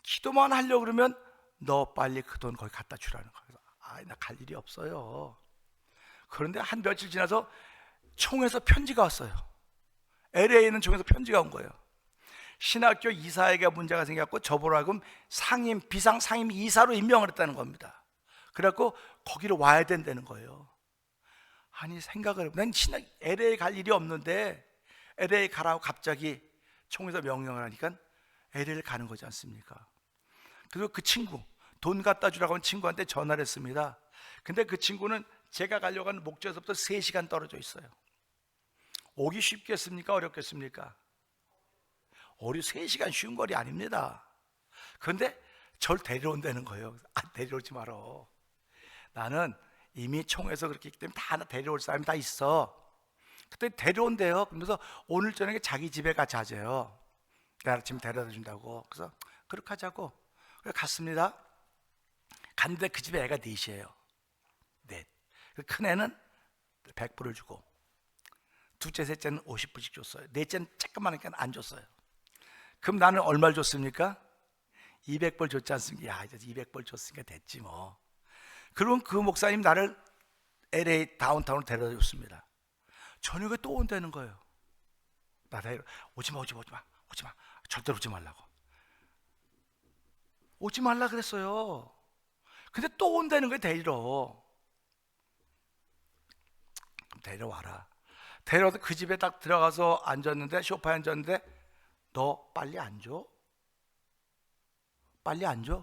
기도만 하려고 그러면 너 빨리 그 돈 거기 갖다 주라는 거예요. 나 갈 일이 없어요. 그런데 한 며칠 지나서 총에서 편지가 왔어요. LA에 있는 총에서 편지가 온 거예요. 신학교 이사에게 문제가 생겼고 저보라 하금 상임, 비상 상임 이사로 임명을 했다는 겁니다. 그래갖고 거기로 와야 된다는 거예요. 아니 생각을 해보면 난 LA 갈 일이 없는데 LA 가라고 갑자기 총에서 명령을 하니까 LA를 가는 거지 않습니까? 그리고 그 친구, 돈 갖다 주라고 한 친구한테 전화를 했습니다. 근데 그 친구는 제가 가려고 하는 목적에서부터 3시간 떨어져 있어요. 오기 쉽겠습니까? 어렵겠습니까? 3시간 쉬운 거리 아닙니다. 그런데 절 데려온다는 거예요. 데려오지 말어. 나는 이미 총에서 그렇게 했기 때문에 다 데려올 사람이 다 있어. 그때 데려온대요. 그러면서 오늘 저녁에 자기 집에 같이 하재요. 내가 아침 데려다 준다고. 그래서 그렇게 하자고. 그래서 갔습니다. 갔는데 그 집에 애가 넷이에요. 넷. 큰 애는 100불을 주고 둘째, 셋째는 50불씩 줬어요. 넷째는 조그마하니까 안 줬어요. 그럼 나는 얼마를 줬습니까? 200불 줬지 않습니까? 야, 이제 200불 줬으니까 됐지 뭐. 그러면 그 목사님 나를 LA 다운타운으로 데려다 줬습니다. 저녁에 또 온다는 거예요. 나 오지 마. 절대로 오지 말라고. 오지 말라 그랬어요. 근데 또 온다는 거예요, 데리러. 그럼 데려와라. 데려와서 그 집에 딱 들어가서 앉았는데, 소파에 앉았는데, 너 빨리 앉아? 빨리 앉아?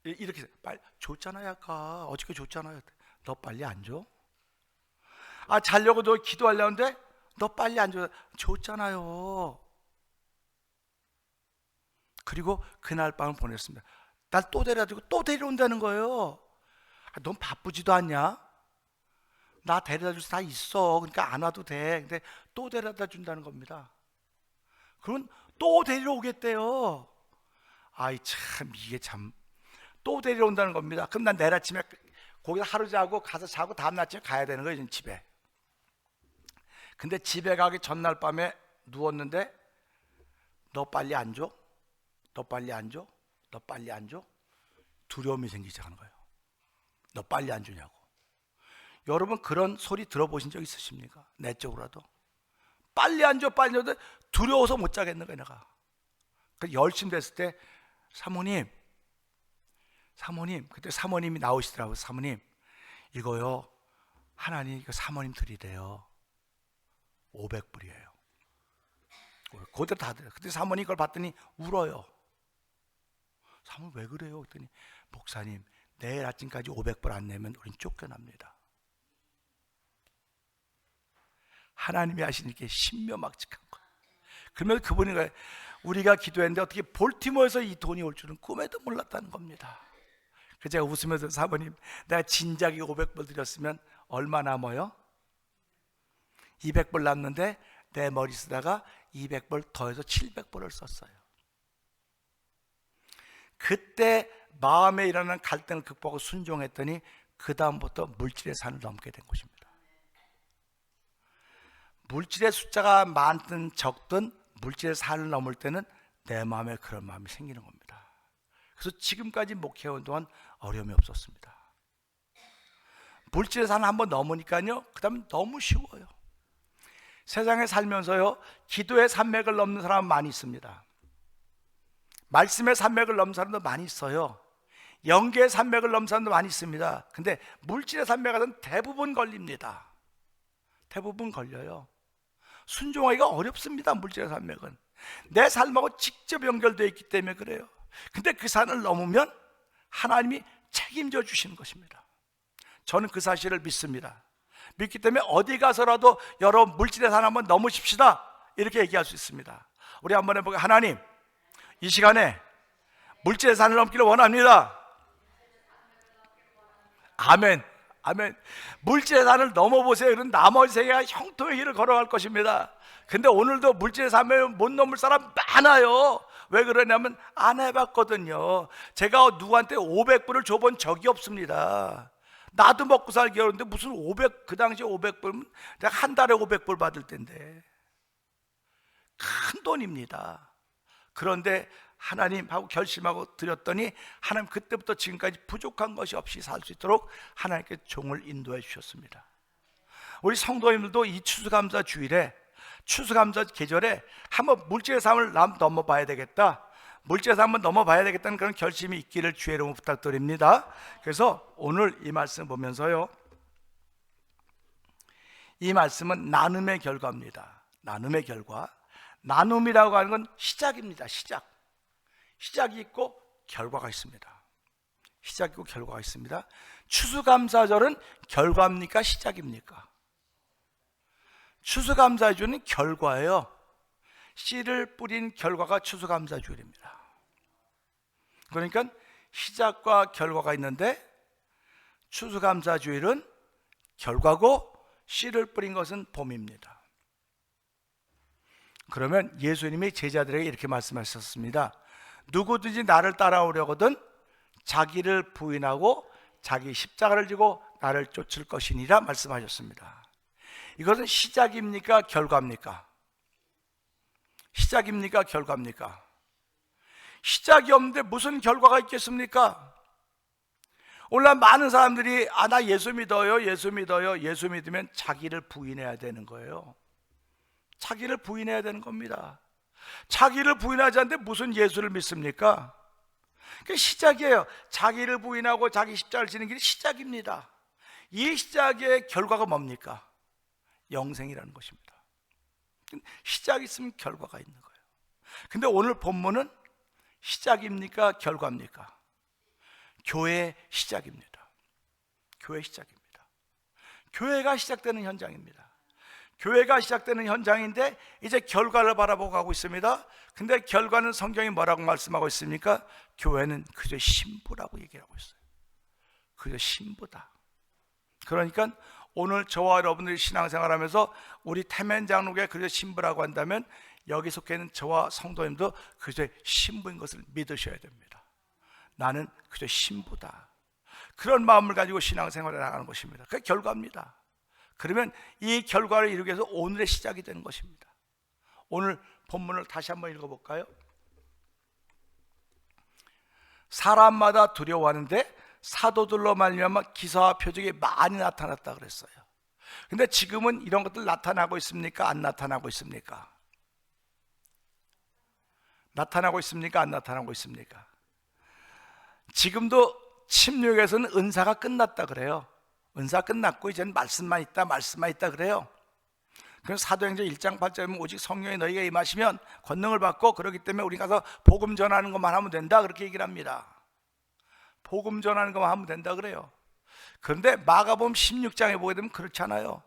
이렇게 빨리 줬잖아요. 아까 어저께 줬잖아요. 너 빨리 앉아? 자려고 너 기도하려는데 너 빨리 앉아. 줬잖아요. 그리고 그날 밤을 보냈습니다. 날 또 데려다주고 또 데려온다는 거예요. 넌 바쁘지도 않냐? 나 데려다 줄 수 다 있어. 그러니까 안 와도 돼. 근데 또 데려다 준다는 겁니다. 그러면 또 데려오겠대요. 참 이게 참 또 데려온다는 겁니다. 그럼 난 내일 아침에 거기서 하루 자고 가서 자고 다음 아침에 가야 되는 거예요, 집에. 근데 집에 가기 전날 밤에 누웠는데 너 빨리 안 줘? 너 빨리 안 줘? 너 빨리 안 줘? 두려움이 생기기 시작하는 거예요. 너 빨리 안 주냐고. 여러분 그런 소리 들어보신 적 있으십니까? 내적으로라도 빨리 안 줘, 빨리 안 줘. 두려워서 못 자겠는 거예요, 내가. 열심 됐을 때 사모님, 그때 사모님이 나오시더라고요. 사모님, 이거요, 하나님 이거 사모님 드리래요. 500불이에요. 그대로 다 드려요. 그때 사모님 그걸 봤더니 울어요. 사모님 왜 그래요? 그랬더니 목사님, 내일 아침까지 500불 안 내면 우린 쫓겨납니다. 하나님이 하시는 게 신묘막측한 거예요. 그러면 그분이 우리가 기도했는데 어떻게 볼티모어에서 이 돈이 올 줄은 꿈에도 몰랐다는 겁니다. 그래서 제가 웃으면서 사모님, 내가 진작에 500불 드렸으면 얼마 남아요? 200불 남는데 내 머리 쓰다가 200불 더해서 700불을 썼어요. 그때 마음에 일어나는 갈등을 극복하고 순종했더니 그 다음부터 물질의 산을 넘게 된 것입니다. 물질의 숫자가 많든 적든 물질의 산을 넘을 때는 내 마음에 그런 마음이 생기는 겁니다. 그래서 지금까지 목회해온 동안 어려움이 없었습니다. 물질의 산을 한번 넘으니까요, 그 다음에 너무 쉬워요. 세상에 살면서요, 기도의 산맥을 넘는 사람은 많이 있습니다. 말씀의 산맥을 넘는 사람도 많이 있어요. 영계의 산맥을 넘는 사람도 많이 있습니다. 근데 물질의 산맥은 대부분 걸립니다. 대부분 걸려요. 순종하기가 어렵습니다. 물질의 산맥은 내 삶하고 직접 연결되어 있기 때문에 그래요. 근데 그 산을 넘으면 하나님이 책임져 주시는 것입니다. 저는 그 사실을 믿습니다. 믿기 때문에 어디 가서라도 여러분 물질의 산 한번 넘으십시다 이렇게 얘기할 수 있습니다. 우리 한번 해보게. 하나님, 이 시간에 물질의 산을 넘기를 원합니다. 아멘. 아멘. 물질의 산을 넘어보세요. 그럼 나머지 세계가 형통의 길을 걸어갈 것입니다. 근데 오늘도 물질의 산을 못 넘을 사람 많아요. 왜 그러냐면 안 해봤거든요. 제가 누구한테 500불을 줘본 적이 없습니다. 나도 먹고 살기 어려운데 무슨 500, 그 당시에 500불은 내가 한 달에 500불 받을 텐데 큰 돈입니다. 그런데 하나님하고 결심하고 드렸더니 하나님 그때부터 지금까지 부족한 것이 없이 살 수 있도록 하나님께 종을 인도해 주셨습니다. 우리 성도님들도 이 추수감사 주일에, 추수감사 계절에 한번 물질의 삶을 넘어봐야 되겠다, 물질의 삶을 넘어봐야 되겠다는 그런 결심이 있기를 주의 이름으로 부탁드립니다. 그래서 오늘 이 말씀 보면서요, 이 말씀은 나눔의 결과입니다. 나눔의 결과. 나눔이라고 하는 건 시작입니다. 시작이 있고 결과가 있습니다. 시작이 있고 결과가 있습니다. 추수감사절은 결과입니까? 시작입니까? 추수감사주는 결과예요. 씨를 뿌린 결과가 추수감사주일입니다. 그러니까 시작과 결과가 있는데 추수감사주일은 결과고 씨를 뿌린 것은 봄입니다. 그러면 예수님이 제자들에게 이렇게 말씀하셨습니다. 누구든지 나를 따라오려거든 자기를 부인하고 자기 십자가를 지고 나를 쫓을 것이니라 말씀하셨습니다. 이것은 시작입니까? 결과입니까? 시작입니까? 결과입니까? 시작이 없는데 무슨 결과가 있겠습니까? 오늘 많은 사람들이 나 예수 믿어요, 예수 믿어요. 예수 믿으면 자기를 부인해야 되는 거예요. 자기를 부인해야 되는 겁니다. 자기를 부인하지 않는데 무슨 예수를 믿습니까? 그게 시작이에요. 자기를 부인하고 자기 십자가를 지는 길이 시작입니다. 이 시작의 결과가 뭡니까? 영생이라는 것입니다. 시작이 있으면 결과가 있는 거예요. 근데 오늘 본문은 시작입니까? 결과입니까? 교회의 시작입니다. 교회의 시작입니다. 교회가 시작되는 현장입니다. 교회가 시작되는 현장인데 이제 결과를 바라보고 가고 있습니다. 근데 결과는 성경이 뭐라고 말씀하고 있습니까? 교회는 그저 신부라고 얘기하고 있어요. 그저 신부다. 그러니까 오늘 저와 여러분들이 신앙생활하면서 우리 태면 장로교회 그저 신부라고 한다면 여기 속해 있는 저와 성도님도 그저 신부인 것을 믿으셔야 됩니다. 나는 그저 신부다. 그런 마음을 가지고 신앙생활에 나가는 것입니다. 그게 결과입니다. 그러면 이 결과를 이루기 위해서 오늘의 시작이 되는 것입니다. 오늘 본문을 다시 한번 읽어볼까요? 사람마다 두려워하는데 사도들로 말미암아 기사와 표적이 많이 나타났다 그랬어요. 근데 지금은 이런 것들 나타나고 있습니까? 안 나타나고 있습니까? 나타나고 있습니까? 안 나타나고 있습니까? 지금도 침략에서는 은사가 끝났다 그래요. 은사 끝났고 이제는 말씀만 있다 그래요. 그래서 사도행전 1장 8절에 오직 성령이 너희에게 임하시면 권능을 받고 그렇기 때문에 우리 가서 복음 전하는 것만 하면 된다 그렇게 얘기를 합니다. 복음 전하는 것만 하면 된다 그래요. 그런데 마가복음 16장에 보게 되면 그렇지 않아요.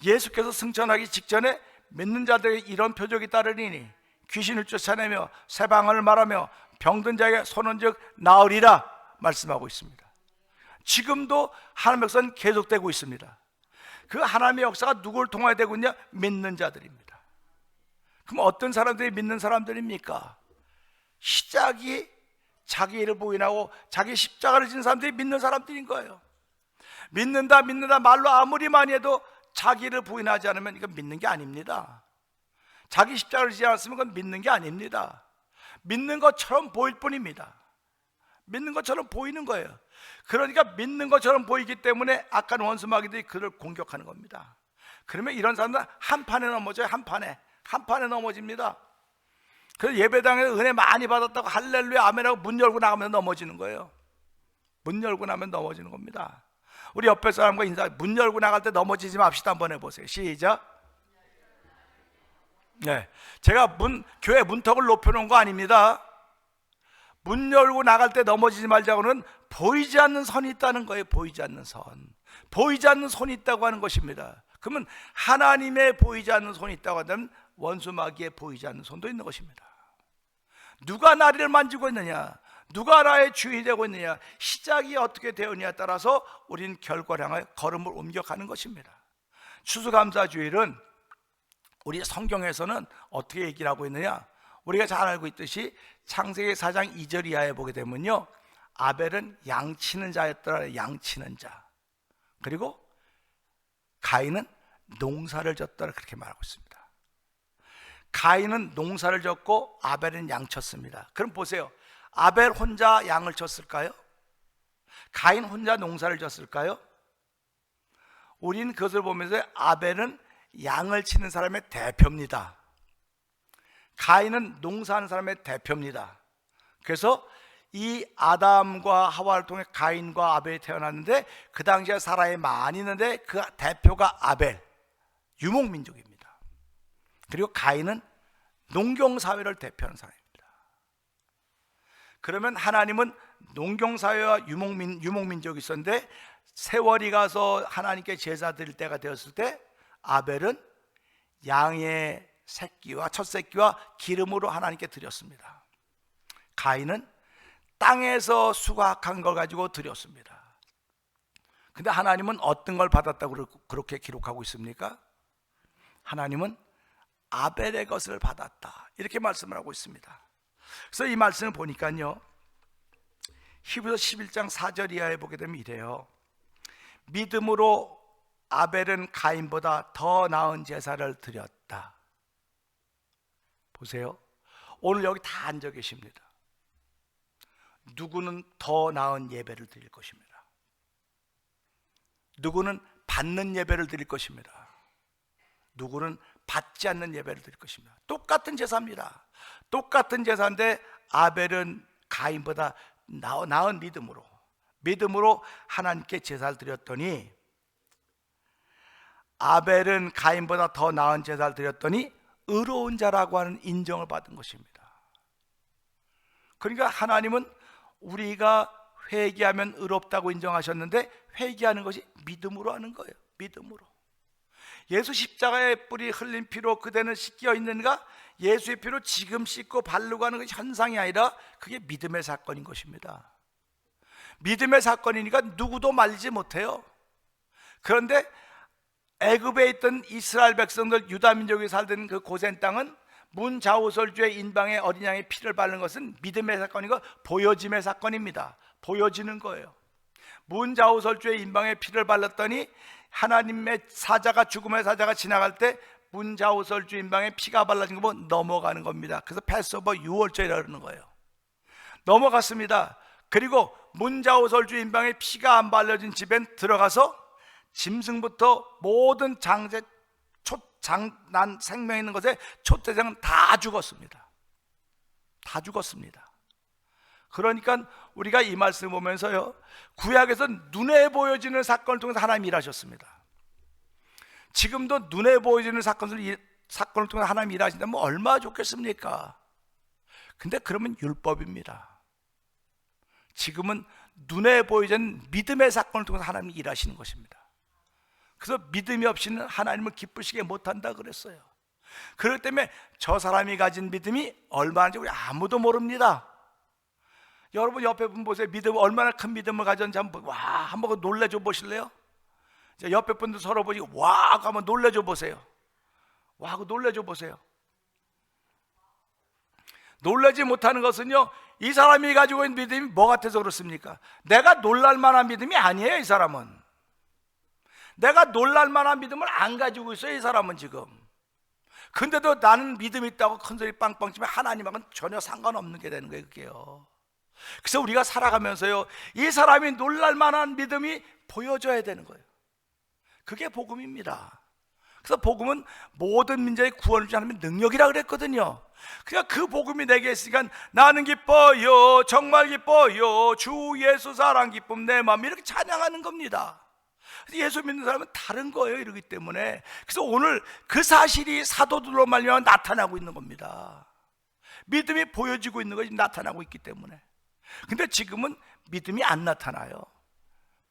예수께서 승천하기 직전에 믿는 자들에게 이런 표적이 따르리니 귀신을 쫓아내며 새 방언을 말하며 병든 자에게 손은즉 나으리라 말씀하고 있습니다. 지금도 하나님의 역사는 계속되고 있습니다. 그 하나님의 역사가 누구를 통하여 되고 있냐? 믿는 자들입니다. 그럼 어떤 사람들이 믿는 사람들입니까? 시작이 자기를 부인하고 자기 십자가를 지는 사람들이 믿는 사람들인 거예요. 믿는다 말로 아무리 많이 해도 자기를 부인하지 않으면 이건 믿는 게 아닙니다. 자기 십자가를 지지 않았으면 그건 믿는 게 아닙니다. 믿는 것처럼 보일 뿐입니다. 믿는 것처럼 보이는 거예요. 그러니까 믿는 것처럼 보이기 때문에 악한 원수 마귀들이 그를 공격하는 겁니다. 그러면 이런 사람들은 한 판에 넘어져요. 한 판에 넘어집니다. 그래서 예배당에서 은혜 많이 받았다고 할렐루야 아멘하고 문 열고 나가면 넘어지는 거예요. 문 열고 나면 넘어지는 겁니다. 우리 옆에 사람과 인사, 문 열고 나갈 때 넘어지지 맙시다. 한번 해보세요. 시작. 네, 제가 교회 문턱을 높여놓은 거 아닙니다. 문 열고 나갈 때 넘어지지 말자고는 보이지 않는 선이 있다는 거예요. 보이지 않는 선, 보이지 않는 손이 있다고 하는 것입니다. 그러면 하나님의 보이지 않는 손이 있다고 하면 원수 마귀의 보이지 않는 손도 있는 것입니다. 누가 나를 만지고 있느냐, 누가 나의 주인이 되고 있느냐, 시작이 어떻게 되었느냐에 따라서 우리는 결과를 향해 걸음을 옮겨가는 것입니다. 추수감사주일은 우리 성경에서는 어떻게 얘기를 하고 있느냐, 우리가 잘 알고 있듯이 창세기 4장 2절 이하에 보게 되면요, 아벨은 양치는 자였더라. 양치는 자. 그리고 가인은 농사를 졌더라. 그렇게 말하고 있습니다. 가인은 농사를 졌고 아벨은 양쳤습니다. 그럼 보세요, 아벨 혼자 양을 쳤을까요? 가인 혼자 농사를 졌을까요? 우리는 그것을 보면서 아벨은 양을 치는 사람의 대표입니다. 가인은 농사하는 사람의 대표입니다. 그래서 이 아담과 하와를 통해 가인과 아벨이 태어났는데, 그 당시에 사람이 많이 있는데 그 대표가 아벨, 유목민족입니다. 그리고 가인은 농경사회를 대표하는 사람입니다. 그러면 하나님은 농경사회와 유목민족이 있었는데, 세월이 가서 하나님께 제사 드릴 때가 되었을 때 아벨은 양의 새끼와 첫 새끼와 기름으로 하나님께 드렸습니다. 가인은 땅에서 수확한 걸 가지고 드렸습니다. 근데 하나님은 어떤 걸 받았다고 그렇게 기록하고 있습니까? 하나님은 아벨의 것을 받았다, 이렇게 말씀을 하고 있습니다. 그래서 이 말씀을 보니까요, 히브리서 11장 4절 이하에 보게 되면 이래요. 믿음으로 아벨은 가인보다 더 나은 제사를 드렸다. 보세요, 오늘 여기 다 앉아 계십니다. 누구는 더 나은 예배를 드릴 것입니다. 누구는 받는 예배를 드릴 것입니다. 누구는 받지 않는 예배를 드릴 것입니다. 똑같은 제사입니다. 똑같은 제사인데 아벨은 가인보다 나은 믿음으로 하나님께 제사를 드렸더니, 아벨은 가인보다 더 나은 제사를 드렸더니 의로운 자라고 하는 인정을 받은 것입니다. 그러니까 하나님은 우리가 회개하면 의롭다고 인정하셨는데, 회개하는 것이 믿음으로 하는 거예요. 믿음으로. 예수 십자가의 뿌리 흘린 피로 그대는 씻겨 있는가? 예수의 피로 지금 씻고 바르고 하는 것이 현상이 아니라 그게 믿음의 사건인 것입니다. 믿음의 사건이니까 누구도 말리지 못해요. 그런데 애굽에 있던 이스라엘 백성들, 유다 민족이 살던 그 고센 땅은 문자우설주의 인방에 어린 양의 피를 바르는 것은 믿음의 사건이고 보여짐의 사건입니다. 보여지는 거예요. 문자우설주의 인방에 피를 발랐더니 하나님의 사자가, 죽음의 사자가 지나갈 때 문자우설주 인방에 피가 발라진 거 보면 넘어가는 겁니다. 그래서 패스오버 유월절이라고 그러는 거예요. 넘어갔습니다. 그리고 문자우설주 인방에 피가 안 발라진 집엔 들어가서 짐승부터 모든 난 생명 있는 것에 초태생은 다 죽었습니다. 다 죽었습니다. 그러니까 우리가 이 말씀을 보면서요, 구약에서 눈에 보여지는 사건을 통해서 하나님이 일하셨습니다. 지금도 눈에 보여지는 사건을 통해서 하나님이 일하신다면 얼마나 좋겠습니까? 근데 그러면 율법입니다. 지금은 눈에 보이는 믿음의 사건을 통해서 하나님이 일하시는 것입니다. 그래서 믿음이 없이는 하나님을 기쁘시게 못한다 그랬어요. 그렇기 때문에 저 사람이 가진 믿음이 얼마나인지 우리 아무도 모릅니다. 여러분 옆에 분 보세요. 믿음, 얼마나 큰 믿음을 가졌는지 한번 놀래줘 보실래요? 옆에 분들 서로 보시고 와 하고 한번 놀래줘 보세요. 와 하고 놀래줘 보세요. 놀라지 못하는 것은요, 이 사람이 가지고 있는 믿음이 뭐 같아서 그렇습니까? 내가 놀랄 만한 믿음이 아니에요. 이 사람은 내가 놀랄 만한 믿음을 안 가지고 있어요. 이 사람은 지금. 근데도 나는 믿음이 있다고 큰소리 빵빵 치면 하나님하고는 전혀 상관없는 게 되는 거예요. 그게요. 그래서 우리가 살아가면서요, 이 사람이 놀랄 만한 믿음이 보여져야 되는 거예요. 그게 복음입니다. 그래서 복음은 모든 민족의 구원을 주는 하나님의 능력이라 그랬거든요. 그러니까 그 복음이 내게 있으니까 나는 기뻐요, 정말 기뻐요, 주 예수 사랑 기쁨 내 마음, 이렇게 찬양하는 겁니다. 예수 믿는 사람은 다른 거예요. 이러기 때문에 그래서 오늘 그 사실이 사도들로 말미암아 나타나고 있는 겁니다. 믿음이 보여지고 있는 것이 나타나고 있기 때문에. 근데 지금은 믿음이 안 나타나요.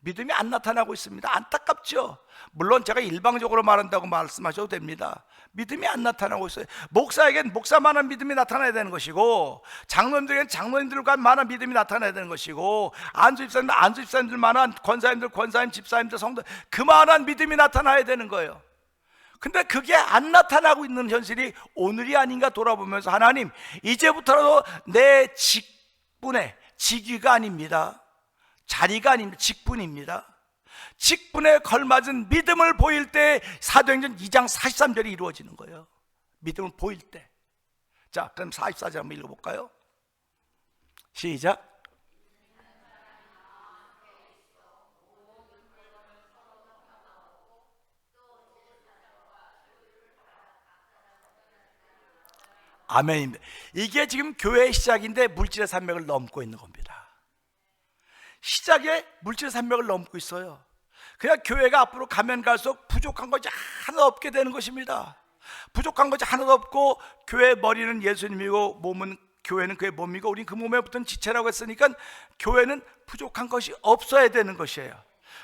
믿음이 안 나타나고 있습니다. 안타깝죠. 물론 제가 일방적으로 말한다고 말씀하셔도 됩니다. 믿음이 안 나타나고 있어요. 목사에겐 목사만한 믿음이 나타나야 되는 것이고, 장로님들에겐 장로님들만한 믿음이 나타나야 되는 것이고, 안수집사님들 안수집사님들만한, 권사님들 권사님, 집사님들 성도 그만한 믿음이 나타나야 되는 거예요. 근데 그게 안 나타나고 있는 현실이 오늘이 아닌가 돌아보면서, 하나님 이제부터라도 내 직분에, 직위가 아닙니다, 자리가 아닙니다, 직분입니다. 직분에 걸맞은 믿음을 보일 때 사도행전 2장 43절이 이루어지는 거예요. 믿음을 보일 때. 자, 그럼 44절 한번 읽어볼까요? 시작. 아멘입니다. 이게 지금 교회의 시작인데 물질의 산맥을 넘고 있는 겁니다. 시작에 물질의 산맥을 넘고 있어요. 그냥 교회가 앞으로 가면 갈수록 부족한 것이 하나도 없게 되는 것입니다. 부족한 것이 하나도 없고, 교회의 머리는 예수님이고 몸은, 교회는 그의 몸이고 우리는 그 몸에 붙은 지체라고 했으니까 교회는 부족한 것이 없어야 되는 것이에요.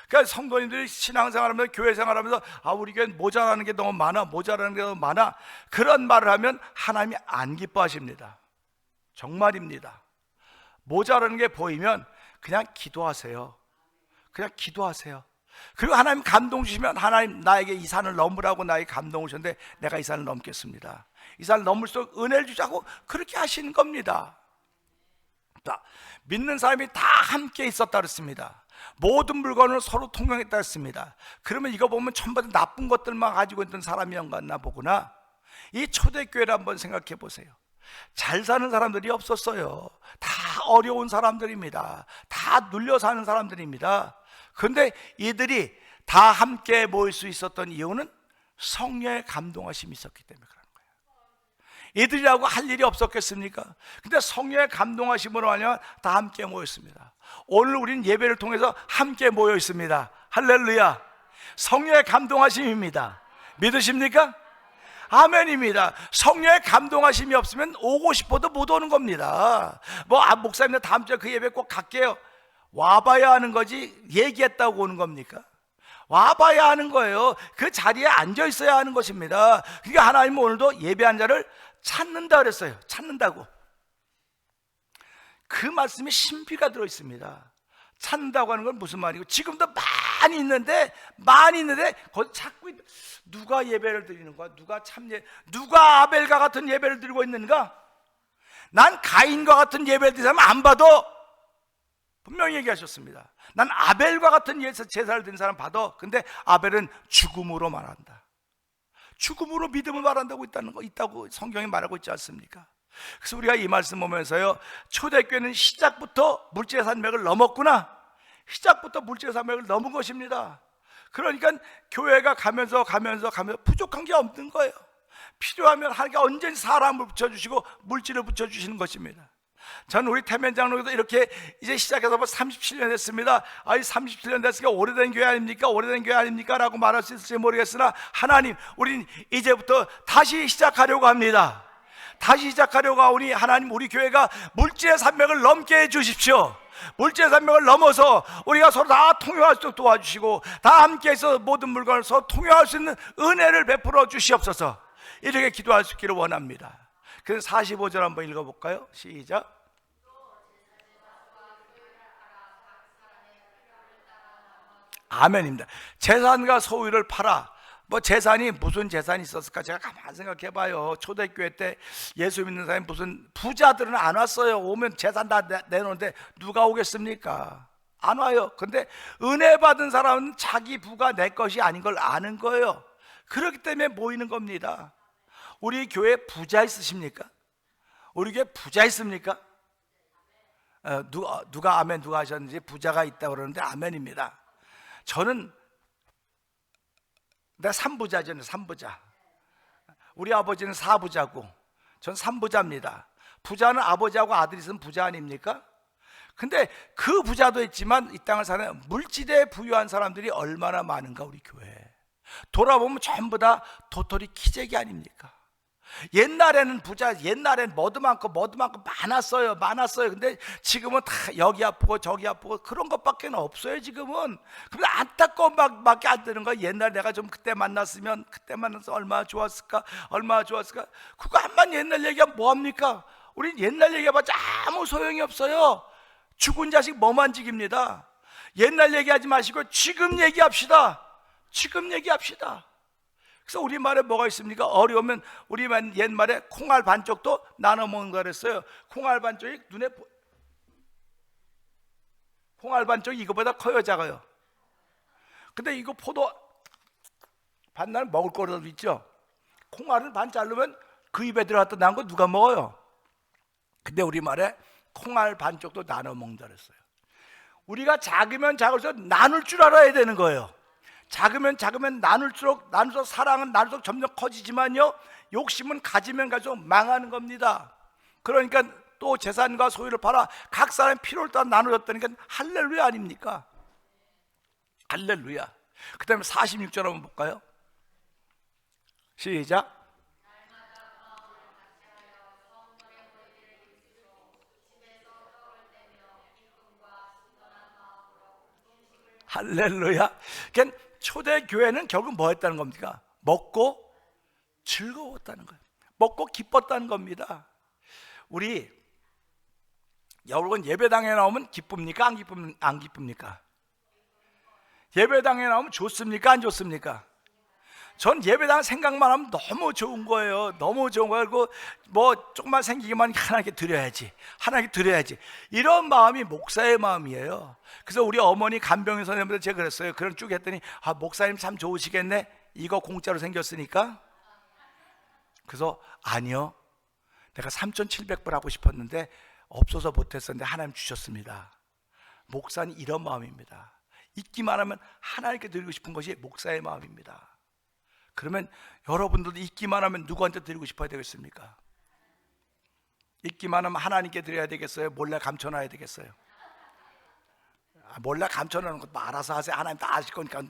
그러니까 성도님들이 신앙생활하면서, 교회 생활하면서 우리 교회는 모자라는 게 너무 많아, 모자라는 게 너무 많아, 그런 말을 하면 하나님이 안 기뻐하십니다. 정말입니다. 모자라는 게 보이면 그냥 기도하세요. 그냥 기도하세요. 그리고 하나님 감동 주시면, 하나님 나에게 이 산을 넘으라고 나에게 감동을 주셨는데 내가 이 산을 넘겠습니다. 이 산을 넘을수록 은혜를 주자고 그렇게 하시는 겁니다. 자, 믿는 사람이 다 함께 있었다 그랬습니다. 모든 물건을 서로 통용했다 했습니다. 그러면 이거 보면 전부 다 나쁜 것들만 가지고 있던 사람이었나 보구나. 이 초대교회를 한번 생각해 보세요. 잘 사는 사람들이 없었어요. 다 어려운 사람들입니다. 다 눌려 사는 사람들입니다. 그런데 이들이 다 함께 모일 수 있었던 이유는 성령의 감동하심이 있었기 때문에 그런 거예요. 이들이라고 할 일이 없었겠습니까? 근데 성령의 감동하심으로 하면 다 함께 모였습니다. 오늘 우리는 예배를 통해서 함께 모여 있습니다. 할렐루야. 성령의 감동하심입니다. 믿으십니까? 아멘입니다. 성령의 감동하심이 없으면 오고 싶어도 못 오는 겁니다. 목사님 다음 주에 그 예배 꼭 갈게요. 와봐야 하는 거지 얘기했다고 오는 겁니까? 와봐야 하는 거예요. 그 자리에 앉아 있어야 하는 것입니다. 그러니까 하나님은 오늘도 예배한 자를 찾는다 그랬어요. 찾는다고. 그 말씀에 신비가 들어있습니다. 찾는다고 하는 건 무슨 말이고, 지금도 많이 있는데 거기 찾고 누가 예배를 드리는 거야? 누가 아벨과 같은 예배를 드리고 있는가? 난 가인과 같은 예배를 드리는 사람 안 봐도, 분명히 얘기하셨습니다. 난 아벨과 같은 제사를 드린 사람 봐도, 근데 아벨은 죽음으로 말한다. 죽음으로 믿음을 말한다고 있다고 성경이 말하고 있지 않습니까? 그래서 우리가 이 말씀 보면서요, 초대교회는 시작부터 물질의 산맥을 넘었구나. 시작부터 물질의 산맥을 넘은 것입니다. 그러니까 교회가 가면서 부족한 게 없는 거예요. 필요하면 하나님께 언제든지 사람을 붙여주시고 물질을 붙여주시는 것입니다. 저는 우리 태면 장로교도 이렇게 이제 시작해서 37년 됐습니다. 37년 됐으니까 오래된 교회 아닙니까? 오래된 교회 아닙니까? 라고 말할 수 있을지 모르겠으나, 하나님, 우린 이제부터 다시 시작하려고 합니다. 다시 시작하려고 하오니 하나님, 우리 교회가 물질의 산맥을 넘게 해주십시오. 물질의 산맥을 넘어서 우리가 서로 다 통용할 수 있도록 도와주시고, 다 함께해서 모든 물건을 서로 통용할 수 있는 은혜를 베풀어 주시옵소서. 이렇게 기도할 수 있기를 원합니다. 그래서 45절 한번 읽어볼까요? 시작. 아멘입니다. 재산과 소유를 팔아. 재산이 무슨 재산이 있었을까? 제가 가만히 생각해 봐요. 초대교회 때 예수 믿는 사람이 무슨 부자들은 안 왔어요. 오면 재산 다 내놓는데 누가 오겠습니까? 안 와요. 근데 은혜 받은 사람은 자기 부가 내 것이 아닌 걸 아는 거예요. 그렇기 때문에 모이는 겁니다. 우리 교회 부자 있으십니까? 우리 교회 부자 있습니까? 누가 아멘 누가 하셨는지 부자가 있다고 그러는데 아멘입니다. 저는 내가 3부자잖아요. 3부자. 우리 아버지는 4부자고 전 3부자입니다. 부자는 아버지하고 아들이 있으면 부자 아닙니까? 근데 그 부자도 있지만 이 땅을 사는 물질에 부유한 사람들이 얼마나 많은가 우리 교회에. 돌아보면 전부 다 도토리 키재기 아닙니까? 옛날에는 옛날엔 뭐도 많고 많았어요. 근데 지금은 다 여기 아프고 저기 아프고 그런 것밖에 없어요 지금은. 근데 안타까운 밖에 안 되는 거야. 옛날 내가 좀 그때 만나서 얼마나 좋았을까. 그거 한번 옛날 얘기하면 뭐합니까? 우린 옛날 얘기해봤자 아무 소용이 없어요. 죽은 자식 뭐만 지깁니다. 옛날 얘기하지 마시고 지금 얘기합시다. 그래서 우리말에 뭐가 있습니까? 어려우면 우리만 옛말에 콩알 반쪽도 나눠 먹는 거 그랬어요. 콩알 반쪽이 콩알 반쪽이 이거보다 커요, 작아요? 근데 이거 포도 반나는 먹을 거라도 있죠. 콩알은 반 자르면 그 입에 들어갔다 나온 거 누가 먹어요? 근데 우리말에 콩알 반쪽도 나눠 먹는다 그랬어요. 우리가 작으면 작을수록 나눌 줄 알아야 되는 거예요. 작으면 나눌수록 사랑은 나눌수록 점점 커지지만요, 욕심은 가지면 갈수록 망하는 겁니다. 그러니까 또 재산과 소유를 팔아 각 사람의 필요를 따라 나눠줬다니까 할렐루야 아닙니까? 할렐루야. 그 다음에 46절 한번 볼까요? 시작. 할렐루야. 그러니까 초대교회는 결국 뭐 했다는 겁니까? 먹고 즐거웠다는 거예요. 먹고 기뻤다는 겁니다. 우리 여러분 예배당에 나오면 기쁩니까? 안 기쁩니까? 예배당에 나오면 좋습니까? 안 좋습니까? 전 예배당 생각만 하면 너무 좋은 거예요. 그리고 뭐 조금만 생기기만 하나님께 드려야지. 이런 마음이 목사의 마음이에요. 그래서 우리 어머니 간병인 선생님한테 제가 그랬어요. 그런 쭉 했더니 목사님 참 좋으시겠네. 이거 공짜로 생겼으니까. 그래서 아니요, 내가 3,700불 하고 싶었는데 없어서 못했었는데 하나님 주셨습니다. 목사는 이런 마음입니다. 있기만 하면 하나님께 드리고 싶은 것이 목사의 마음입니다. 그러면 여러분들도 있기만 하면 누구한테 드리고 싶어야 되겠습니까? 있기만 하면 하나님께 드려야 되겠어요? 몰래 감춰놔야 되겠어요? 몰래 감춰놓는 것도 알아서 하세요. 하나님 다 아실 거니까.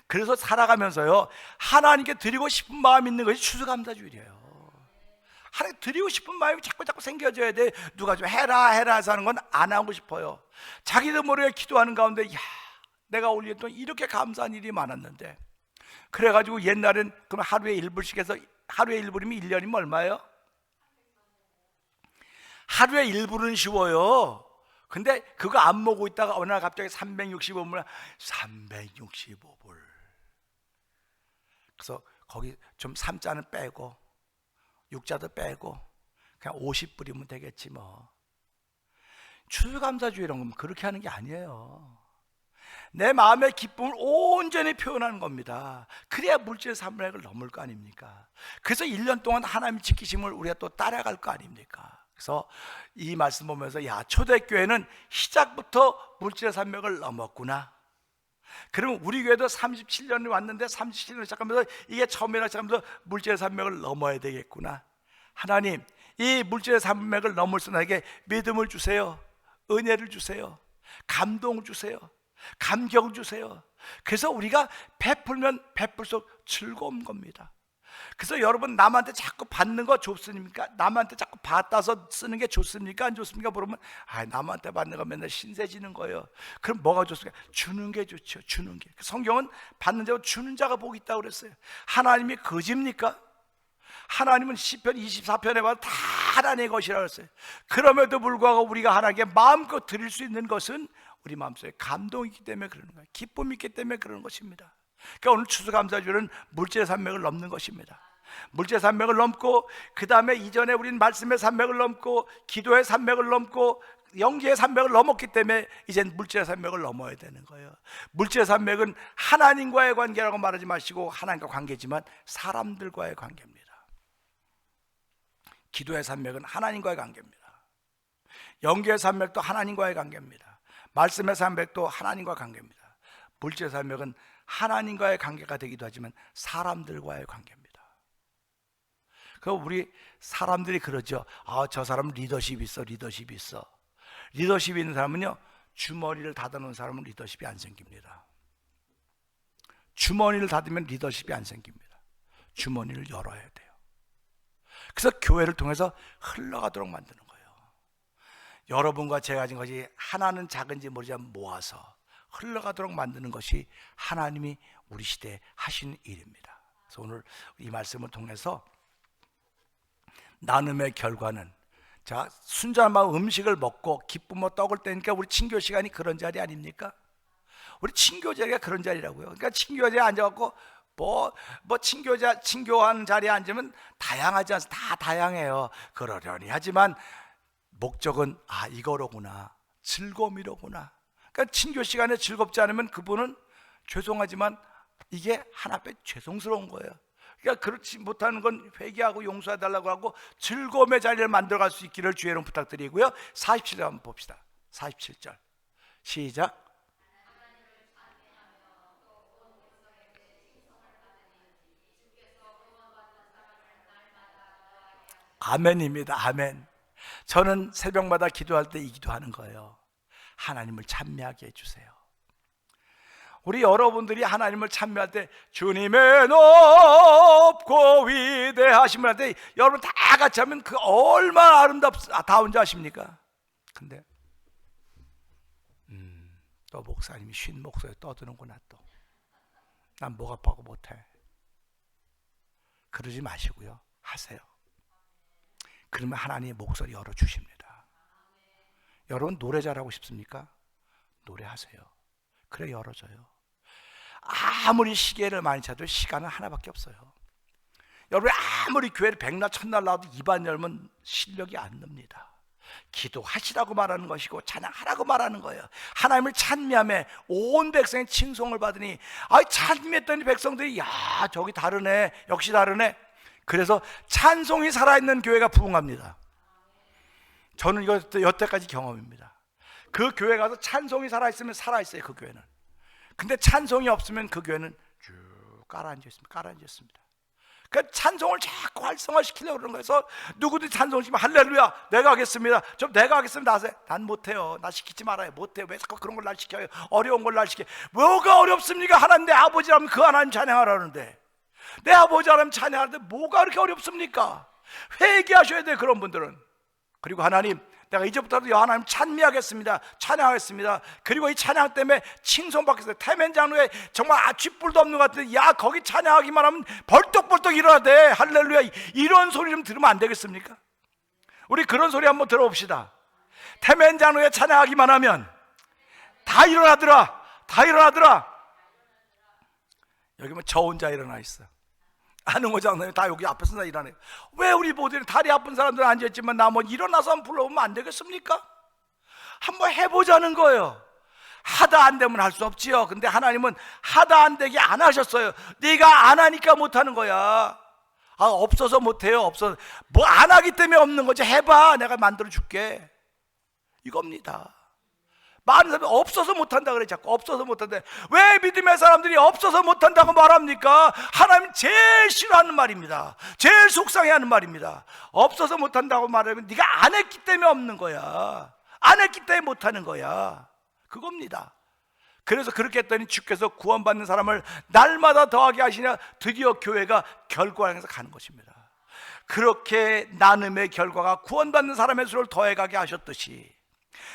그래서 살아가면서요, 하나님께 드리고 싶은 마음이 있는 것이 추수감사주일이에요. 하나님 드리고 싶은 마음이 자꾸 생겨져야 돼. 누가 좀 해라 해서 하는 건 안 하고 싶어요. 자기도 모르게 기도하는 가운데, 야, 내가 올 1년 동안 이렇게 감사한 일이 많았는데. 그래가지고 옛날엔 그럼 하루에 1불씩 해서 하루에 1불이면 1년이면 얼마예요? 하루에 1불은 쉬워요. 근데 그거 안 먹고 있다가 어느 날 갑자기 365불. 그래서 거기 좀 3자는 빼고 6자도 빼고 그냥 50불이면 되겠지 뭐. 추수감사주의 이런 건 그렇게 하는 게 아니에요. 내 마음의 기쁨을 온전히 표현하는 겁니다. 그래야 물질의 산맥을 넘을 거 아닙니까? 그래서 1년 동안 하나님 지키심을 우리가 또 따라갈 거 아닙니까? 그래서 이 말씀 보면서, 야, 초대교회는 시작부터 물질의 산맥을 넘었구나. 그러면 우리 교회도 37년이 왔는데 37년을 시작하면서 이게 처음이라 시작하면서 물질의 산맥을 넘어야 되겠구나. 하나님, 이 물질의 산맥을 넘을 수 있게 믿음을 주세요. 은혜를 주세요. 감동 주세요. 감격 주세요. 그래서 우리가 베풀면 베풀수록 즐거운 겁니다. 그래서 여러분, 남한테 자꾸 받는 거 좋습니까? 남한테 자꾸 받아서 쓰는 게 좋습니까? 안 좋습니까? 물으면 남한테 받는 거 맨날 신세지는 거예요. 그럼 뭐가 좋습니까? 주는 게 좋죠. 주는 게. 성경은 받는 자와 주는 자가 복이 있다고 그랬어요. 하나님이 거짓입니까? 하나님은 시편 24편에 봐도 다 하나님의 것이라고 했어요. 그럼에도 불구하고 우리가 하나님께 마음껏 드릴 수 있는 것은 우리 마음속에 감동이 있기 때문에 그러는 거예요. 기쁨이 있기 때문에 그러는 것입니다. 그러니까 오늘 추수감사주일은 물질의 산맥을 넘는 것입니다. 물질의 산맥을 넘고, 그 다음에 이전에 우리는 말씀의 산맥을 넘고 기도의 산맥을 넘고 영지의 산맥을 넘었기 때문에 이젠 물질의 산맥을 넘어야 되는 거예요. 물질의 산맥은 하나님과의 관계라고 말하지 마시고 하나님과 관계지만 사람들과의 관계입니다. 기도의 산맥은 하나님과의 관계입니다. 영지의 산맥도 하나님과의 관계입니다. 말씀의 산맥도 하나님과 관계입니다. 물질의 삶은 하나님과의 관계가 되기도 하지만 사람들과의 관계입니다. 그럼 우리 사람들이 그러죠. 저 사람은 리더십이 있어. 리더십이 있는 사람은요, 주머니를 닫아놓은 사람은 리더십이 안 생깁니다. 주머니를 닫으면 리더십이 안 생깁니다. 주머니를 열어야 돼요. 그래서 교회를 통해서 흘러가도록 만드는 거예요. 여러분과 제가 가진 것이 하나는 작은지 모르지만 모아서 흘러가도록 만드는 것이 하나님이 우리 시대에 하신 일입니다. 그래서 오늘 이 말씀을 통해서 나눔의 결과는, 자, 순전한 마음 음식을 먹고 기쁨으로 떡을 떼니까 우리 친교 시간이 그런 자리 아닙니까? 우리 친교 자리가 그런 자리라고요. 그러니까 친교 자리에 앉아갖고 친교하는 자리에 앉으면 다양하지 않습니까? 다 다양해요. 그러려니 하지만 목적은 이거로구나, 즐거움이로구나. 그러니까 친교 시간에 즐겁지 않으면 그분은 죄송하지만 이게 하나님께 죄송스러운 거예요. 그러니까 그렇지 못하는 건 회개하고 용서해달라고 하고 즐거움의 자리를 만들어갈 수 있기를 주의 이름 부탁드리고요. 47절 한번 봅시다. 47절 시작. 아멘입니다. 아멘. 저는 새벽마다 기도할 때 이 기도하는 거예요. 하나님을 찬미하게 해주세요. 우리 여러분들이 하나님을 찬미할 때 주님의 높고 위대하심을 할 때 여러분 다 같이 하면 그 얼마나 아름다운 줄 아십니까? 근데 또 목사님이 쉰 목소리에 떠드는구나. 또 난 목 아파고 못해. 그러지 마시고요, 하세요. 그러면 하나님의 목소리 열어주십니다. 여러분 노래 잘하고 싶습니까? 노래하세요. 그래 열어줘요. 아무리 시계를 많이 차도 시간은 하나밖에 없어요. 여러분 아무리 교회를 백날 첫날 나와도 입안 열면 실력이 안 납니다. 기도하시라고 말하는 것이고 찬양하라고 말하는 거예요. 하나님을 찬미하며 온 백성의 칭송을 받으니 찬미했더니 백성들이 저기 다르네, 역시 다르네. 그래서 찬송이 살아있는 교회가 부흥합니다. 저는 이거 여태까지 경험입니다. 그 교회 가서 찬송이 살아있으면 살아있어요. 그 교회는. 근데 찬송이 없으면 그 교회는 쭉 깔아앉았습니다. 그러니까 찬송을 자꾸 활성화시키려고 그러는 거예요. 그래서 누구든지 찬송 시키면 할렐루야 내가 하겠습니다. 좀 내가 하겠습니다 하세요. 난 못해요. 나 시키지 말아요. 못해요. 왜 자꾸 그런 걸 날 시켜요. 어려운 걸 날 시켜요. 뭐가 어렵습니까? 하나님 내 아버지라면 그 하나님 찬양하라는데, 내 아버지라면 찬양하는데 뭐가 그렇게 어렵습니까? 회개하셔야 돼요, 그런 분들은. 그리고 하나님, 내가 이제부터도 하나님 찬미하겠습니다. 찬양하겠습니다. 그리고 이 찬양 때문에 칭송받겠어요. 태면 장로에 정말 쥐뿔도 없는 것 같은데 거기 찬양하기만 하면 벌떡벌떡 일어나야 돼. 할렐루야. 이런 소리 좀 들으면 안 되겠습니까? 우리 그런 소리 한번 들어봅시다. 태면 장로에 찬양하기만 하면 다 일어나더라. 여기 저 혼자 일어나 있어. 아는 장로님 다 여기 앞에서 다 일어나요. 왜 우리 모두는 다리 아픈 사람들은 앉아있지만 나 한번 일어나서 한번 불러보면 안 되겠습니까? 한번 해보자는 거예요. 하다 안 되면 할 수 없지요. 근데 하나님은 하다 안 되게 안 하셨어요. 네가 안 하니까 못 하는 거야. 없어서 못 해요. 없어서 뭐 안 하기 때문에 없는 거지. 해봐, 내가 만들어 줄게, 이겁니다. 많은 사람이 없어서 못한다 그래. 자꾸 없어서 못한다. 왜 믿음의 사람들이 없어서 못한다고 말합니까? 하나님 제일 싫어하는 말입니다. 제일 속상해하는 말입니다. 없어서 못한다고 말하면 네가 안 했기 때문에 없는 거야. 안 했기 때문에 못하는 거야. 그겁니다. 그래서 그렇게 했더니 주께서 구원받는 사람을 날마다 더하게 하시냐, 드디어 교회가 결과를 향해서 가는 것입니다. 그렇게 나눔의 결과가 구원받는 사람의 수를 더해가게 하셨듯이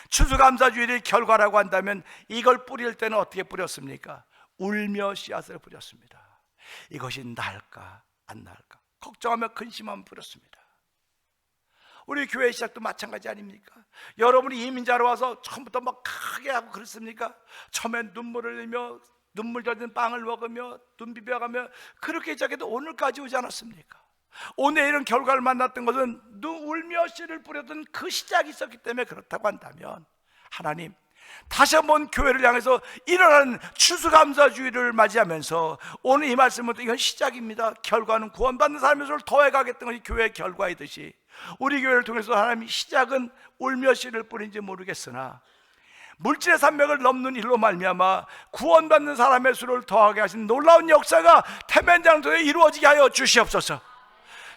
추수감사주일의 결과라고 한다면 이걸 뿌릴 때는 어떻게 뿌렸습니까? 울며 씨앗을 뿌렸습니다. 이것이 날까 안 날까 걱정하며 근심하며 뿌렸습니다. 우리 교회 시작도 마찬가지 아닙니까? 여러분이 이민자로 와서 처음부터 막 크게 하고 그랬습니까? 처음엔 눈물을 흘리며 눈물 젖은 빵을 먹으며 눈 비벼가며 그렇게 시작해도 오늘까지 오지 않았습니까? 오늘 이런 결과를 만났던 것은 울며 씨를 뿌렸던 그 시작이 있었기 때문에 그렇다고 한다면, 하나님 다시 한번 교회를 향해서 일어나는 추수감사주의를 맞이하면서 오늘 이 말씀은 이건 시작입니다. 결과는 구원받는 사람의 수를 더해가겠다는 것이 교회의 결과이듯이 우리 교회를 통해서 하나님이 시작은 울며 씨를 뿌린지 모르겠으나 물질의 산맥을 넘는 일로 말미암아 구원받는 사람의 수를 더하게 하신 놀라운 역사가 태면장도에 이루어지게 하여 주시옵소서.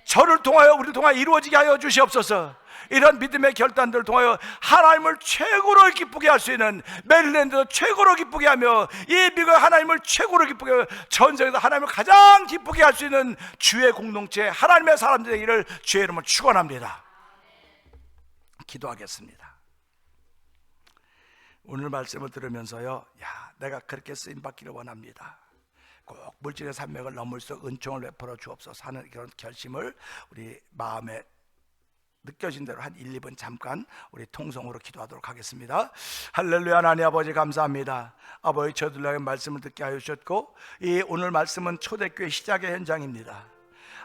저를 통하여 우리를 통하여 이루어지게 하여 주시옵소서. 이런 믿음의 결단들을 통하여 하나님을 최고로 기쁘게 할 수 있는, 메릴랜드도 최고로 기쁘게 하며 이 미국 하나님을 최고로 기쁘게 하며 전 세계에서 하나님을 가장 기쁘게 할 수 있는 주의 공동체, 하나님의 사람들 되기를 주의 이름으로 축원합니다. 기도하겠습니다. 오늘 말씀을 들으면서요, 내가 그렇게 쓰임 받기를 원합니다. 꼭 물질의 산맥을 넘을 수 은총을 베풀어 주옵소서 하는 그런 결심을 우리 마음에 느껴진 대로 한 1, 2분 잠깐 우리 통성으로 기도하도록 하겠습니다. 할렐루야. 하나님 아버지 감사합니다. 아버지, 저들에게 말씀을 듣게 하여 주셨고, 이 오늘 말씀은 초대교회 시작의 현장입니다.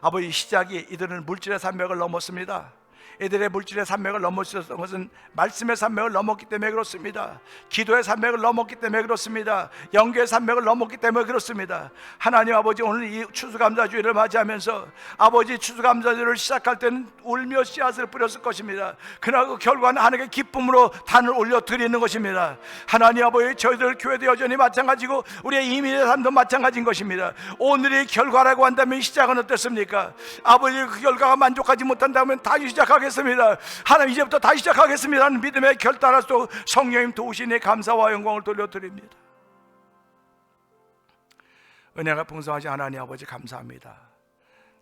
아버지, 시작이 이들은 물질의 산맥을 넘었습니다. 이들의 물질의 산맥을 넘을 수 있었던 것은 말씀의 산맥을 넘었기 때문에 그렇습니다. 기도의 산맥을 넘었기 때문에 그렇습니다. 영계의 산맥을 넘었기 때문에 그렇습니다. 하나님 아버지, 오늘 이 추수감사주일을 맞이하면서 아버지, 추수감사주일을 시작할 때는 울며 씨앗을 뿌렸을 것입니다. 그러나 그 결과는 하나님의 기쁨으로 단을 올려드리는 것입니다. 하나님 아버지, 저희들 교회도 여전히 마찬가지고 우리의 이민의 삶도 마찬가지인 것입니다. 오늘의 결과라고 한다면 시작은 어떻습니까? 아버지, 그 결과가 만족하지 못한다면 다시 시작하겠습니다. 하나님, 이제부터 다시 시작하겠습니다 하는 믿음의 결단을 또 성령님 도우시니 감사와 영광을 돌려드립니다. 은혜가 풍성하신 하나님 아버지 감사합니다.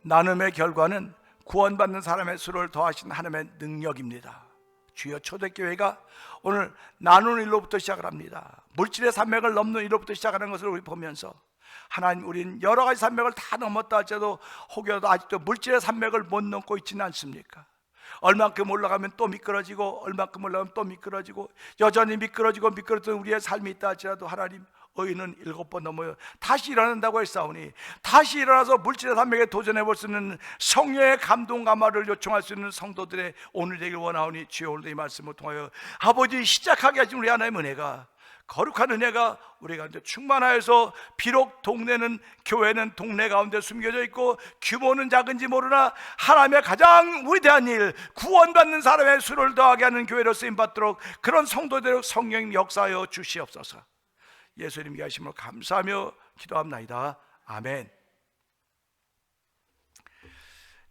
나눔의 결과는 구원받는 사람의 수를 더하신 하나님의 능력입니다. 주여, 초대교회가 오늘 나누는 일로부터 시작을 합니다. 물질의 산맥을 넘는 일로부터 시작하는 것을 우리 보면서, 하나님, 우리는 여러 가지 산맥을 다 넘었다 할지라도 혹여라도 아직도 물질의 산맥을 못 넘고 있지는 않습니까? 얼만큼 올라가면 또 미끄러지고, 얼만큼 올라가면 또 미끄러지고, 여전히 미끄러지던 우리의 삶이 있다 할지라도 하나님, 의인은 7번 넘어요 다시 일어난다고 했사오니, 다시 일어나서 물질의 산맥에 도전해 볼 수 있는 성령의 감동 감화를 요청할 수 있는 성도들의 오늘 되길 원하오니, 주여, 오늘도 이 말씀을 통하여 아버지, 시작하게 하신 우리 하나님의 은혜가, 거룩한 은혜가 우리 가운데 충만하여서, 비록 동네는, 교회는 동네 가운데 숨겨져 있고 규모는 작은지 모르나 하나님의 가장 위대한 일, 구원받는 사람의 수를 더하게 하는 교회로 쓰임받도록 그런 성도들의 성령님 역사하여 주시옵소서. 예수님께 하심을 감사하며 기도합나이다. 아멘.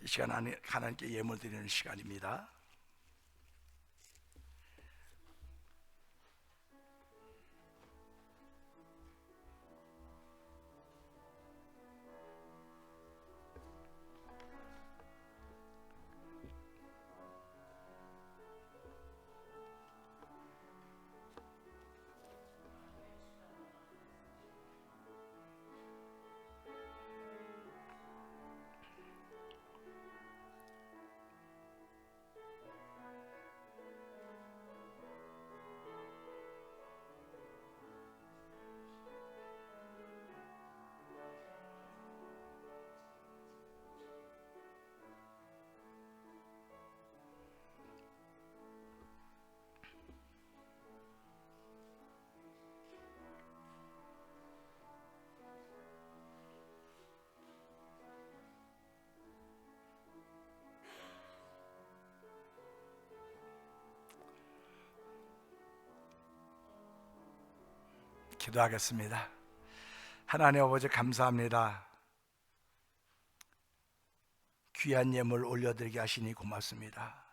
이 시간 하나님께 예물 드리는 시간입니다. 기도하겠습니다. 하나님 아버지 감사합니다. 귀한 예물 올려드리게 하시니 고맙습니다.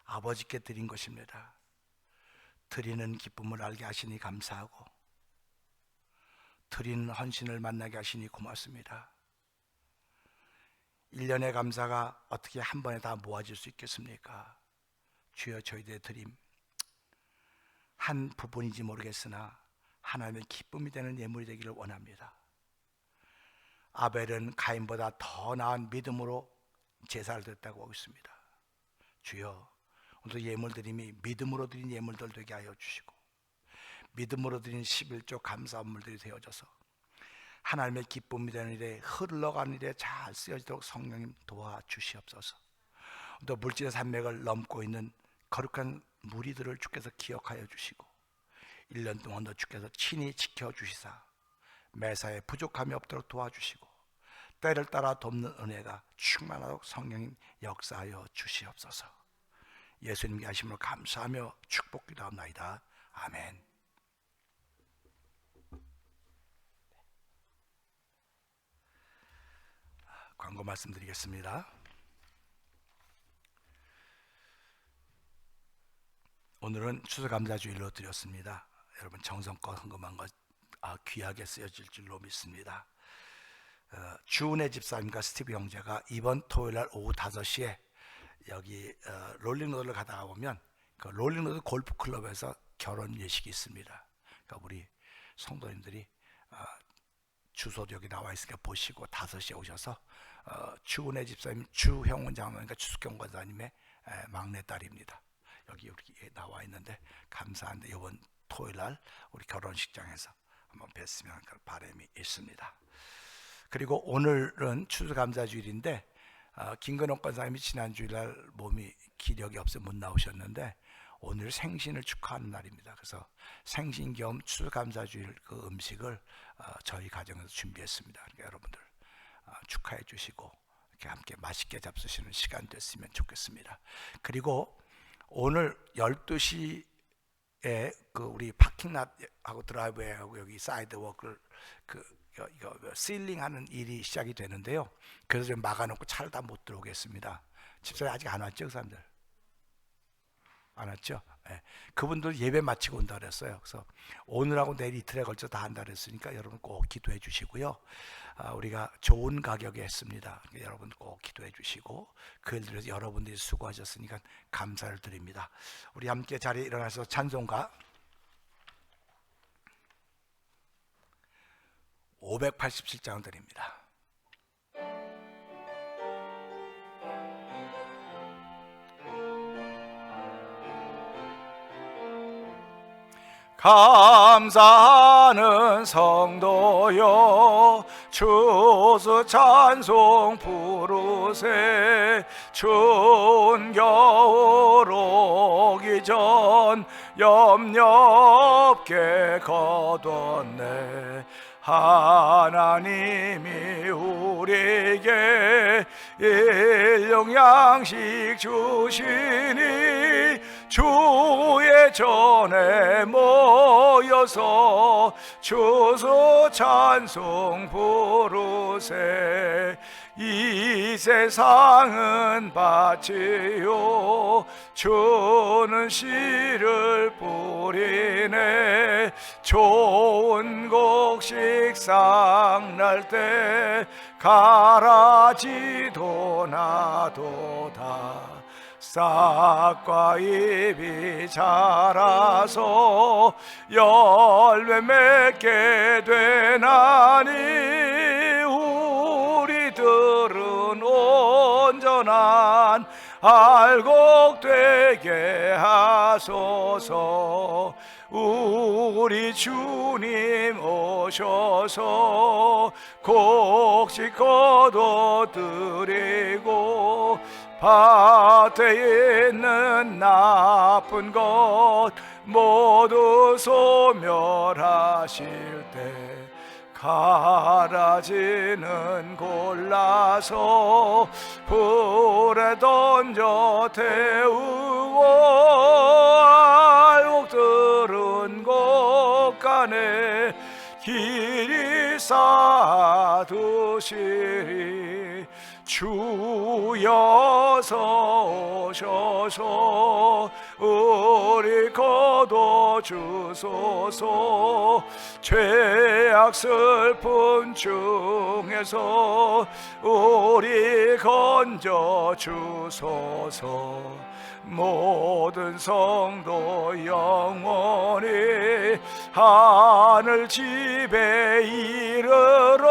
아버지께 드린 것입니다. 드리는 기쁨을 알게 하시니 감사하고, 드리는 헌신을 만나게 하시니 고맙습니다. 1년의 감사가 어떻게 한 번에 다 모아질 수 있겠습니까? 주여, 저희들의 드림 한 부분인지 모르겠으나 하나님의 기쁨이 되는 예물이 되기를 원합니다. 아벨은 가인보다 더 나은 믿음으로 제사를 드렸다고 하고 있습니다. 주여, 오늘도 예물 드림이 믿음으로 드린 예물들 되게 하여 주시고, 믿음으로 드린 11조 감사물들이 되어져서 하나님의 기쁨이 되는 일에, 흘러가는 일에 잘 쓰여지도록 성령님 도와주시옵소서. 또 물질의 산맥을 넘고 있는 거룩한 무리들을 주께서 기억하여 주시고, 1년 동안도 주께서 친히 지켜주시사 매사에 부족함이 없도록 도와주시고, 때를 따라 돕는 은혜가 충만하도록 성령님 역사하여 주시옵소서. 예수님께 하심을 감사하며 축복기도합나이다. 아멘. 광고 말씀드리겠습니다. 오늘은 추수감사주일로 드렸습니다. 여러분 정성껏 헌금한 것 귀하게 쓰여질 줄로 믿습니다. 주은혜 집사님과 스티브 형제가 이번 토요일날 오후 5시에 여기 롤링로드를 가다가 보면 그 롤링로드 골프클럽에서 결혼 예식이 있습니다. 그러니까 우리 성도님들이 주소도 여기 나와 있으니까 보시고 5시에 오셔서 주은혜 집사님 주형원 장로님과 주숙경 권사님의 막내딸입니다. 여기 이렇게 나와 있는데 감사한데 이번 토요일날 우리 결혼식장에서 한번 뵀으면 하는 바람이 있습니다. 그리고 오늘은 추수감사주일인데 김근옥 권사님이 지난 주일날 몸이 기력이 없어 못 나오셨는데 오늘 생신을 축하하는 날입니다. 그래서 생신 겸 추수감사주일 그 음식을 저희 가정에서 준비했습니다. 그러니까 여러분들 축하해 주시고 이렇게 함께 맛있게 잡수시는 시간 됐으면 좋겠습니다. 그리고 오늘 12시에 그 우리 파킹랏하고 드라이브웨이하고 여기 사이드워크를 이거 실링 하는 일이 시작이 되는데요. 그래서 좀 막아놓고 차를 다 못 들어오겠습니다. 집사님 아직 안 왔죠? 그 사람들 안 왔죠? 네. 그분들 예배 마치고 온다 그랬어요. 그래서 오늘하고 내일 이틀에 걸쳐 다 한다 그랬으니까 여러분 꼭 기도해 주시고요. 우리가 좋은 가격에 했습니다. 그러니까 여러분 꼭 기도해 주시고 그 일 들어서 여러분들이 수고하셨으니까 감사를 드립니다. 우리 함께 자리에 일어나서 찬송가 587장 드립니다. 감사하는 성도여 추수 찬송 부르세. 추운 겨울 오기 전 염려 없게 거뒀네. 하나님이 우리에게 일용 양식 주시니 주의 전에 모여서 추수 찬송 부르세. 이 세상은 밭이요 주는 씨를 뿌리네. 좋은 곡식 싹날 때 가라지도 나도다. 싹과 잎이 자라서 열매 맺게 되나니 우리들은 온전한 알곡 되게 하소서. 우리 주님 오셔서 곡식 거둬드리고 밭에 있는 나쁜 것 모두 소멸하실 때 가라지는 골라서 불에 던져 태우고 알곡들은 곳간에 길이 쌓아두시리. 주여서 오셔서 우리 거둬주소서. 죄악 슬픔 중에서 우리 건져주소서. 모든 성도 영원히 하늘 집에 이르러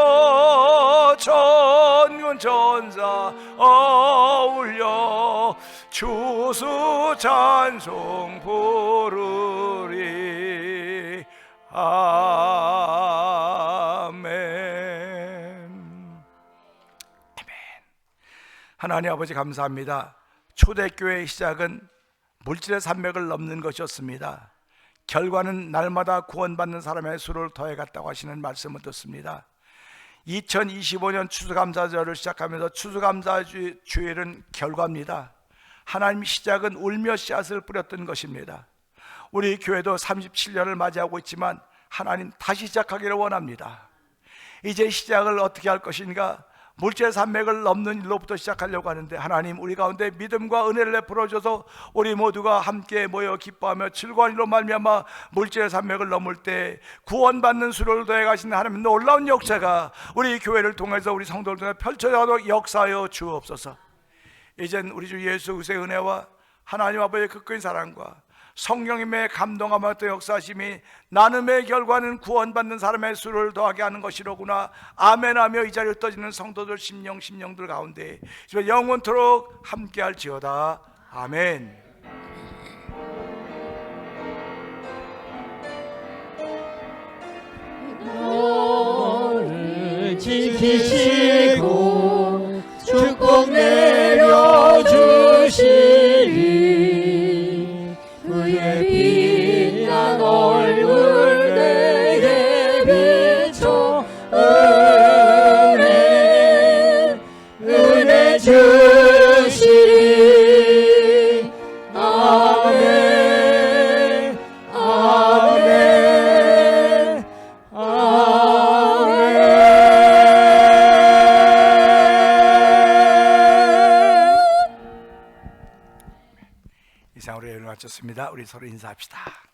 천군 천사 어울려 추수 찬송 부르리. 아멘. 하나님 아버지 감사합니다. 초대교회의 시작은 물질의 산맥을 넘는 것이었습니다. 결과는 날마다 구원받는 사람의 수를 더해갔다고 하시는 말씀을 듣습니다. 2025년 추수감사절을 시작하면서 추수감사주일은 결과입니다. 하나님 시작은 울며 씨앗을 뿌렸던 것입니다. 우리 교회도 37년을 맞이하고 있지만 하나님 다시 시작하기를 원합니다. 이제 시작을 어떻게 할 것인가? 물질 산맥을 넘는 일로부터 시작하려고 하는데, 하나님 우리 가운데 믿음과 은혜를 베풀어 줘서 우리 모두가 함께 모여 기뻐하며 즐거운 일로 말미암아 물질 산맥을 넘을 때 구원받는 수를 더해 가시는 하나님 놀라운 역사가 우리 교회를 통해서 우리 성도를 통해 펼쳐져도 역사하여 주옵소서. 이젠 우리 주 예수 그리스도의 은혜와 하나님 아버지의 극적인 사랑과 성령님의 감동하며 또 역사하심이 나눔의 결과는 구원받는 사람의 수를 더하게 하는 것이로구나 아멘하며 이 자리에 떠지는 성도들 심령들 가운데 영원토록 함께할지어다. 아멘. 너를 지키시고 축복 내려주시리. 그의 빛난 얼굴 내게 비춰 은혜 주시리. 아멘 아멘 아멘. 이상으로 예배를 마쳤습니다. 우리 서로 인사합시다.